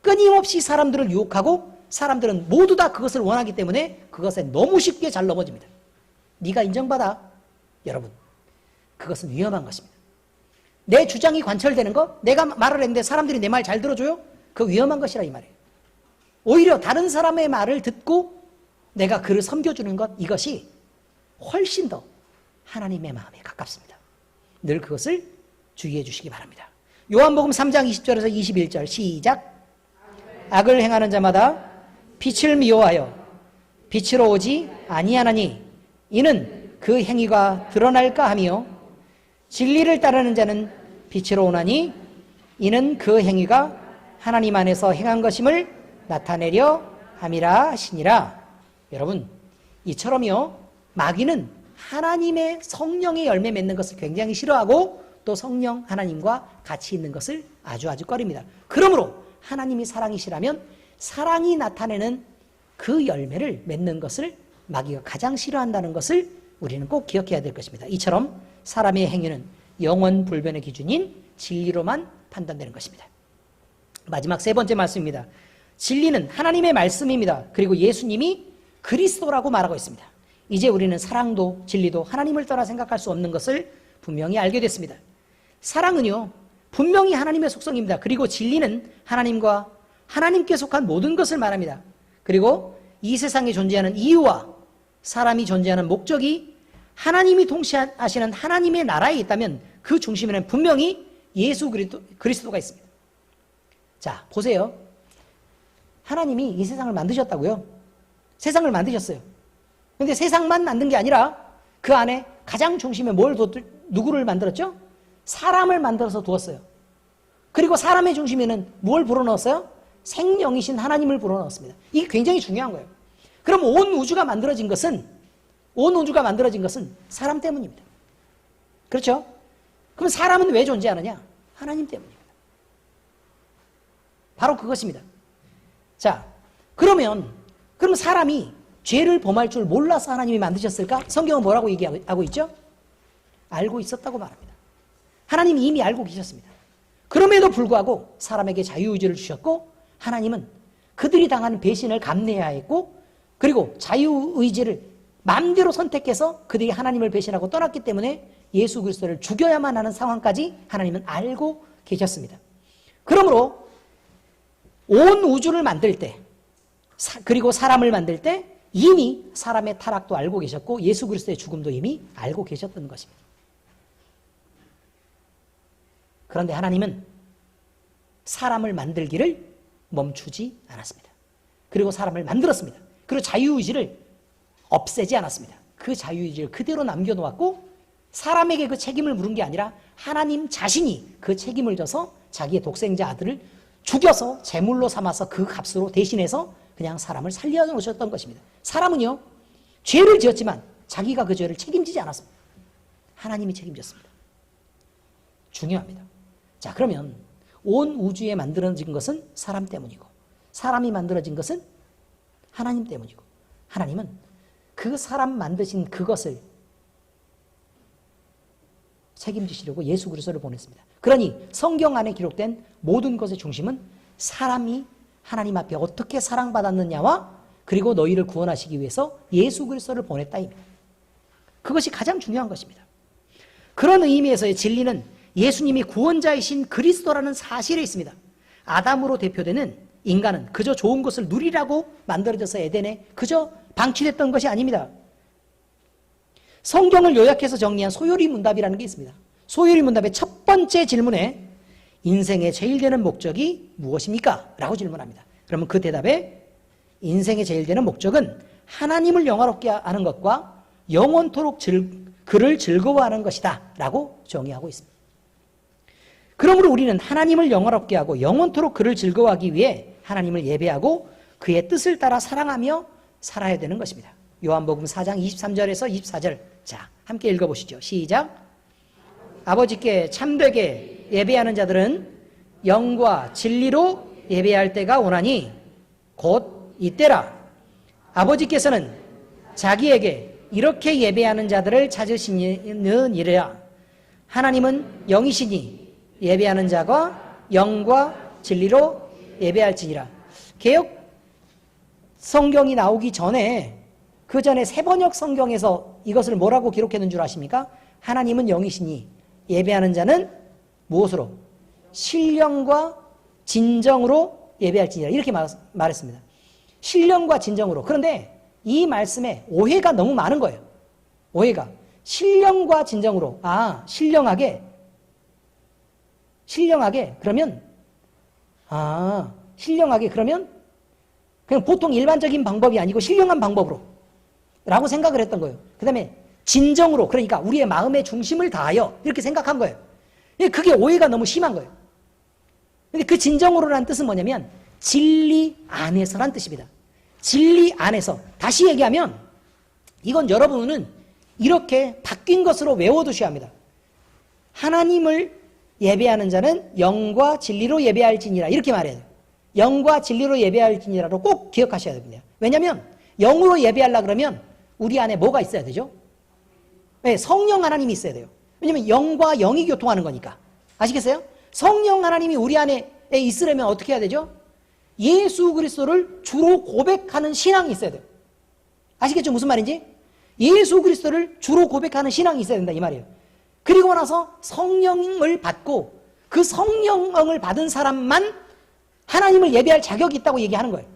끊임없이 사람들을 유혹하고 사람들은 모두 다 그것을 원하기 때문에 그것에 너무 쉽게 잘 넘어집니다. 네가 인정받아. 여러분, 그것은 위험한 것입니다. 내 주장이 관철되는 거, 내가 말을 했는데 사람들이 내 말 잘 들어줘요? 그거 위험한 것이라 이 말이에요. 오히려 다른 사람의 말을 듣고 내가 그를 섬겨주는 것, 이것이 훨씬 더 하나님의 마음에 가깝습니다. 늘 그것을 주의해 주시기 바랍니다. 요한복음 3장 20절에서 21절 시작. 악을 행하는 자마다 빛을 미워하여 빛으로 오지 아니하나니 이는 그 행위가 드러날까 하며 진리를 따르는 자는 빛으로 오나니 이는 그 행위가 하나님 안에서 행한 것임을 나타내려 함이라 하시니라. 여러분, 이처럼요, 마귀는 하나님의 성령의 열매 맺는 것을 굉장히 싫어하고 또 성령 하나님과 같이 있는 것을 아주 꺼립니다. 그러므로 하나님이 사랑이시라면 사랑이 나타내는 그 열매를 맺는 것을 마귀가 가장 싫어한다는 것을 우리는 꼭 기억해야 될 것입니다. 이처럼 사람의 행위는 영원 불변의 기준인 진리로만 판단되는 것입니다. 마지막 세 번째 말씀입니다. 진리는 하나님의 말씀입니다. 그리고 예수님이 그리스도라고 말하고 있습니다. 이제 우리는 사랑도 진리도 하나님을 떠나 생각할 수 없는 것을 분명히 알게 됐습니다. 사랑은요, 분명히 하나님의 속성입니다. 그리고 진리는 하나님과 하나님께 속한 모든 것을 말합니다. 그리고 이 세상에 존재하는 이유와 사람이 존재하는 목적이 하나님이 통치하시는 하나님의 나라에 있다면 그 중심에는 분명히 예수 그리스도가 있습니다. 자, 보세요. 하나님이 이 세상을 만드셨다고요. 세상을 만드셨어요. 그런데 세상만 만든 게 아니라 그 안에 가장 중심에 누구를 만들었죠? 사람을 만들어서 두었어요. 그리고 사람의 중심에는 뭘 불어넣었어요? 생명이신 하나님을 불어넣었습니다. 이게 굉장히 중요한 거예요. 그럼 온 우주가 만들어진 것은 사람 때문입니다. 그렇죠? 그럼 사람은 왜 존재하느냐? 하나님 때문입니다. 바로 그것입니다. 자, 그럼 사람이 죄를 범할 줄 몰라서 하나님이 만드셨을까? 성경은 뭐라고 얘기하고 있죠? 알고 있었다고 말합니다. 하나님이 이미 알고 계셨습니다. 그럼에도 불구하고 사람에게 자유의지를 주셨고 하나님은 그들이 당하는 배신을 감내해야 했고 그리고 자유의지를 마음대로 선택해서 그들이 하나님을 배신하고 떠났기 때문에 예수 그리스도를 죽여야만 하는 상황까지 하나님은 알고 계셨습니다. 그러므로 온 우주를 만들 때 그리고 사람을 만들 때 이미 사람의 타락도 알고 계셨고 예수 그리스도의 죽음도 이미 알고 계셨던 것입니다. 그런데 하나님은 사람을 만들기를 멈추지 않았습니다. 그리고 사람을 만들었습니다. 그리고 자유의지를 없애지 않았습니다. 그 자유의지를 그대로 남겨놓았고 사람에게 그 책임을 물은 게 아니라 하나님 자신이 그 책임을 져서 자기의 독생자 아들을 죽여서 제물로 삼아서 그 값으로 대신해서 그냥 사람을 살려놓으셨던 것입니다. 사람은요, 죄를 지었지만 자기가 그 죄를 책임지지 않았습니다. 하나님이 책임졌습니다. 중요합니다. 자, 그러면 온 우주에 만들어진 것은 사람 때문이고 사람이 만들어진 것은 하나님 때문이고 하나님은 그 사람 만드신 그것을 책임지시려고 예수 그리스도를 보냈습니다. 그러니 성경 안에 기록된 모든 것의 중심은 사람이 하나님 앞에 어떻게 사랑받았느냐와 그리고 너희를 구원하시기 위해서 예수 그리스도를 보냈다입니다. 그것이 가장 중요한 것입니다. 그런 의미에서의 진리는 예수님이 구원자이신 그리스도라는 사실에 있습니다. 아담으로 대표되는 인간은 그저 좋은 것을 누리라고 만들어져서 에덴에 그저 방치됐던 것이 아닙니다. 성경을 요약해서 정리한 소요리 문답이라는 게 있습니다. 소요리 문답의 첫 번째 질문에 인생의 제일 되는 목적이 무엇입니까? 라고 질문합니다. 그러면 그 대답에 인생의 제일 되는 목적은 하나님을 영화롭게 하는 것과 영원토록 그를 즐거워하는 것이다 라고 정의하고 있습니다. 그러므로 우리는 하나님을 영화롭게 하고 영원토록 그를 즐거워하기 위해 하나님을 예배하고 그의 뜻을 따라 사랑하며 살아야 되는 것입니다. 요한복음 4장 23절에서 24절, 자, 함께 읽어보시죠. 시작. 아버지께 참되게 예배하는 자들은 영과 진리로 예배할 때가 오나니 곧 이때라. 아버지께서는 자기에게 이렇게 예배하는 자들을 찾으시는 이래야. 하나님은 영이시니 예배하는 자가 영과 진리로 예배할지니라. 개역 성경이 나오기 전에 그 전에 세번역 성경에서 이것을 뭐라고 기록했는 줄 아십니까? 하나님은 영이시니 예배하는 자는 무엇으로? 신령과 진정으로 예배할지니라. 이렇게 말했습니다. 신령과 진정으로. 그런데 이 말씀에 오해가 너무 많은 거예요. 오해가. 신령과 진정으로. 신령하게 그러면 신령하게 그러면 그냥 보통 일반적인 방법이 아니고 신령한 방법으로 라고 생각을 했던 거예요. 그 다음에 진정으로, 그러니까 우리의 마음의 중심을 다하여 이렇게 생각한 거예요. 그게 오해가 너무 심한 거예요. 근데 그 진정으로라는 뜻은 뭐냐면 진리 안에서란 뜻입니다. 진리 안에서. 다시 얘기하면 이건 여러분은 이렇게 바뀐 것으로 외워두셔야 합니다. 하나님을 예배하는 자는 영과 진리로 예배할지니라, 이렇게 말해야 돼요. 영과 진리로 예배할지니라로 꼭 기억하셔야 됩니다. 왜냐하면 영으로 예배하려고 그러면 우리 안에 뭐가 있어야 되죠? 네, 성령 하나님이 있어야 돼요. 왜냐하면 영과 영이 교통하는 거니까. 아시겠어요? 성령 하나님이 우리 안에 있으려면 어떻게 해야 되죠? 예수 그리스도를 주로 고백하는 신앙이 있어야 돼요. 아시겠죠? 무슨 말인지? 예수 그리스도를 주로 고백하는 신앙이 있어야 된다, 이 말이에요. 그리고 나서 성령을 받고 그 성령을 받은 사람만 하나님을 예배할 자격이 있다고 얘기하는 거예요.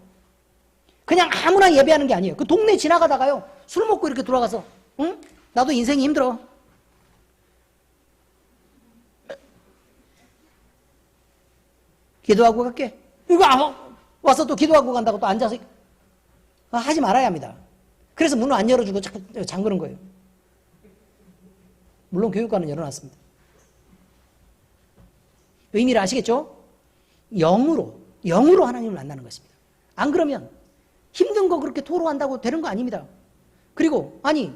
그냥 아무나 예배하는 게 아니에요. 그 동네 지나가다가요, 술 먹고 이렇게 돌아가서, 응? 나도 인생이 힘들어. 기도하고 갈게. 이거 와서 또 기도하고 간다고 또 앉아서 하지 말아야 합니다. 그래서 문을 안 열어주고 자꾸 잠그는 거예요. 물론 교육관은 열어놨습니다. 의미를 아시겠죠? 영으로 하나님을 만나는 것입니다. 안 그러면 힘든 거 그렇게 토로한다고 되는 거 아닙니다. 그리고 아니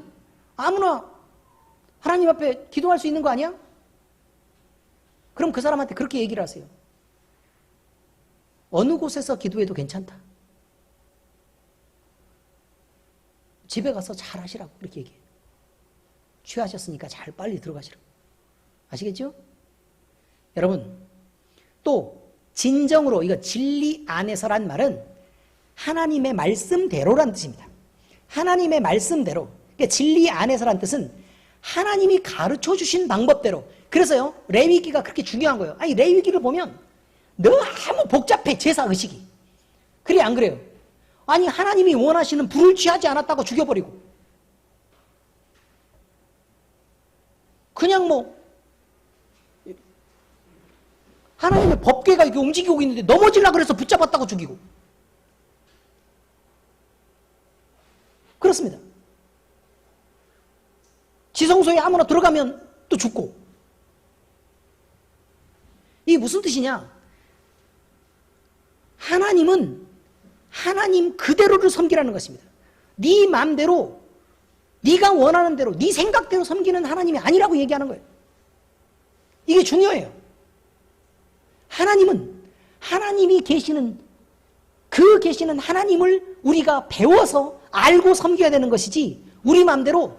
아무나 하나님 앞에 기도할 수 있는 거 아니야? 그럼 그 사람한테 그렇게 얘기를 하세요. 어느 곳에서 기도해도 괜찮다. 집에 가서 잘 하시라고 그렇게 얘기해요. 취하셨으니까 잘 빨리 들어가시라고. 아시겠죠? 여러분, 또 진정으로 이거 진리 안에서란 말은 하나님의 말씀대로란 뜻입니다. 하나님의 말씀대로. 그러니까 진리 안에서란 뜻은 하나님이 가르쳐 주신 방법대로. 그래서요, 레위기가 그렇게 중요한 거예요. 아니, 레위기를 보면 너무 복잡해, 제사 의식이. 그래, 안 그래요? 아니, 하나님이 원하시는 불을 취하지 않았다고 죽여버리고, 그냥 뭐 하나님의 법궤가 이렇게 움직이고 있는데 넘어지려고 그래서 붙잡았다고 죽이고. 그렇습니다. 지성소에 아무나 들어가면 또 죽고. 이게 무슨 뜻이냐? 하나님은 하나님 그대로를 섬기라는 것입니다. 네 마음대로, 네가 원하는 대로, 네 생각대로 섬기는 하나님이 아니라고 얘기하는 거예요. 이게 중요해요. 하나님은 하나님이 계시는 그 계시는 하나님을 우리가 배워서 알고 섬겨야 되는 것이지, 우리 마음대로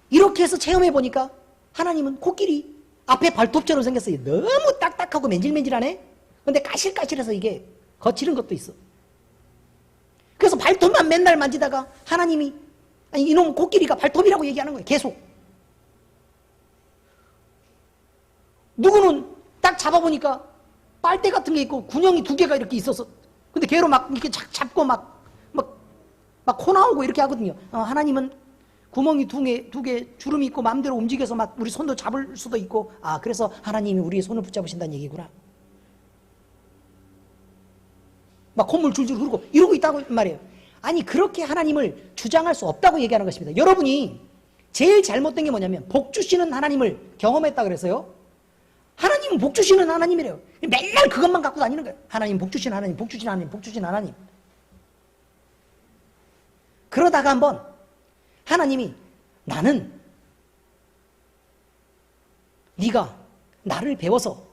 이렇게 해서 체험해 보니까 하나님은 코끼리 앞에 발톱처럼 생겼어요. 너무 딱딱하고 맨질맨질하네. 근데 까실까실해서 이게 거칠은 것도 있어. 그래서 발톱만 맨날 만지다가 하나님이, 아니 이놈 코끼리가 발톱이라고 얘기하는 거예요. 계속. 누구는 딱 잡아보니까 빨대 같은 게 있고 군형이 2개가 이렇게 있어서, 근데 걔로 막 이렇게 잡고 막 코 나오고 이렇게 하거든요. 하나님은 구멍이 2개 주름이 있고 마음대로 움직여서 막 우리 손도 잡을 수도 있고, 그래서 하나님이 우리의 손을 붙잡으신다는 얘기구나. 막 콧물 줄줄 흐르고 이러고 있다고 말이에요. 아니, 그렇게 하나님을 주장할 수 없다고 얘기하는 것입니다. 여러분이 제일 잘못된 게 뭐냐면 복 주시는 하나님을 경험했다 그래서요, 하나님은 복 주시는 하나님이래요. 맨날 그것만 갖고 다니는 거예요. 하나님 복 주시는 하나님, 복 주시는 하나님, 복 주시는 하나님. 그러다가 한번 하나님이, 나는 네가 나를 배워서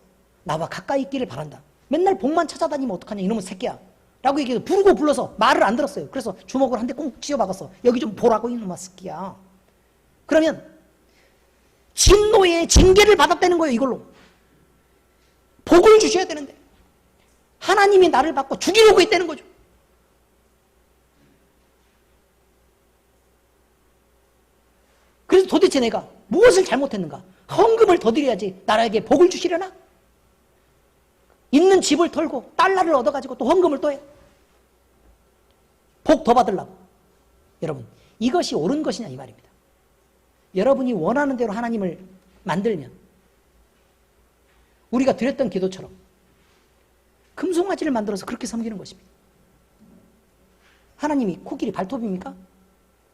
나와 가까이 있기를 바란다. 맨날 복만 찾아다니면 어떡하냐 이놈의 새끼야 라고 얘기해서 부르고 불러서 말을 안 들었어요. 그래서 주먹을 한 대 꽁 쥐어박았어. 여기 좀 보라고 이놈의 새끼야. 그러면 진노의 징계를 받았다는 거예요. 이걸로 복을 주셔야 되는데 하나님이 나를 받고 죽이려고 했다는 거죠. 그래서 도대체 내가 무엇을 잘못했는가? 헌금을 더 드려야지 나라에게 복을 주시려나? 있는 집을 털고 달러를 얻어가지고 또 헌금을 또 해. 복 더 받으려고. 여러분, 이것이 옳은 것이냐 이 말입니다. 여러분이 원하는 대로 하나님을 만들면 우리가 드렸던 기도처럼 금송아지를 만들어서 그렇게 섬기는 것입니다. 하나님이 코끼리 발톱입니까?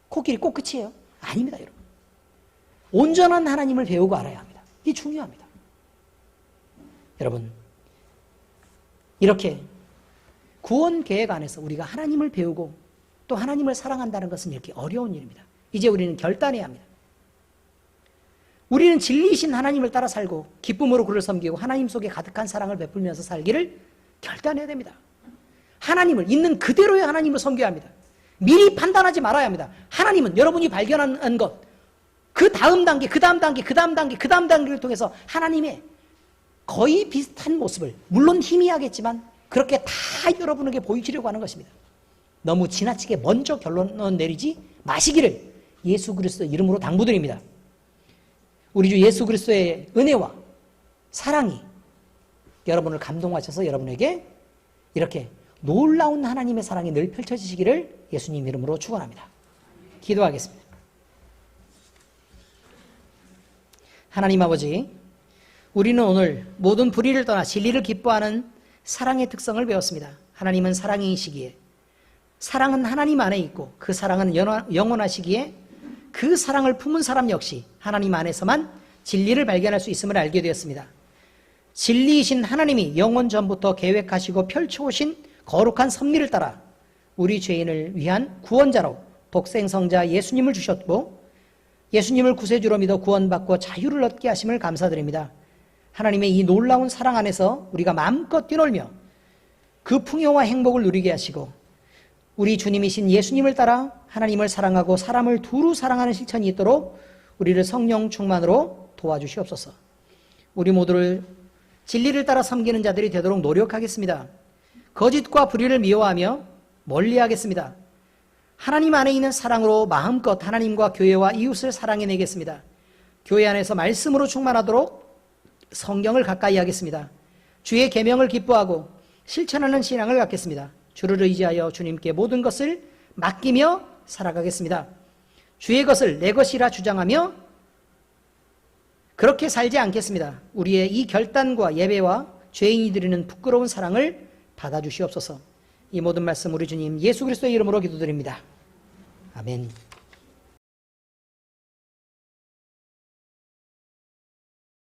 코끼리 코끝이에요? 아닙니다, 여러분. 온전한 하나님을 배우고 알아야 합니다. 이게 중요합니다. 여러분, 이렇게 구원 계획 안에서 우리가 하나님을 배우고 또 하나님을 사랑한다는 것은 이렇게 어려운 일입니다. 이제 우리는 결단해야 합니다. 우리는 진리이신 하나님을 따라 살고 기쁨으로 그를 섬기고 하나님 속에 가득한 사랑을 베풀면서 살기를 결단해야 됩니다. 하나님을 있는 그대로의 하나님을 섬겨야 합니다. 미리 판단하지 말아야 합니다. 하나님은 여러분이 발견한 것, 그 다음 단계, 그 다음 단계, 그 다음 단계, 그 다음 단계를 통해서 하나님의 거의 비슷한 모습을, 물론 희미하겠지만 그렇게 다 여러분에게 보이시려고 하는 것입니다. 너무 지나치게 먼저 결론을 내리지 마시기를 예수 그리스도 이름으로 당부드립니다. 우리 주 예수 그리스도의 은혜와 사랑이 여러분을 감동하셔서 여러분에게 이렇게 놀라운 하나님의 사랑이 늘 펼쳐지시기를 예수님 이름으로 축원합니다. 기도하겠습니다. 하나님 아버지, 우리는 오늘 모든 불의를 떠나 진리를 기뻐하는 사랑의 특성을 배웠습니다. 하나님은 사랑이시기에, 사랑은 하나님 안에 있고 그 사랑은 영원하시기에 그 사랑을 품은 사람 역시 하나님 안에서만 진리를 발견할 수 있음을 알게 되었습니다. 진리이신 하나님이 영원 전부터 계획하시고 펼쳐오신 거룩한 섭리를 따라 우리 죄인을 위한 구원자로 독생성자 예수님을 주셨고 예수님을 구세주로 믿어 구원받고 자유를 얻게 하심을 감사드립니다. 하나님의 이 놀라운 사랑 안에서 우리가 마음껏 뛰놀며 그 풍요와 행복을 누리게 하시고 우리 주님이신 예수님을 따라 하나님을 사랑하고 사람을 두루 사랑하는 실천이 있도록 우리를 성령 충만으로 도와주시옵소서. 우리 모두를 진리를 따라 섬기는 자들이 되도록 노력하겠습니다. 거짓과 불의를 미워하며 멀리하겠습니다. 하나님 안에 있는 사랑으로 마음껏 하나님과 교회와 이웃을 사랑해내겠습니다. 교회 안에서 말씀으로 충만하도록 성경을 가까이 하겠습니다. 주의 계명을 기뻐하고 실천하는 신앙을 갖겠습니다. 주를 의지하여 주님께 모든 것을 맡기며 살아가겠습니다. 주의 것을 내 것이라 주장하며 그렇게 살지 않겠습니다. 우리의 이 결단과 예배와 죄인이 드리는 부끄러운 사랑을 받아주시옵소서. 이 모든 말씀 우리 주님 예수 그리스도의 이름으로 기도드립니다. 아멘.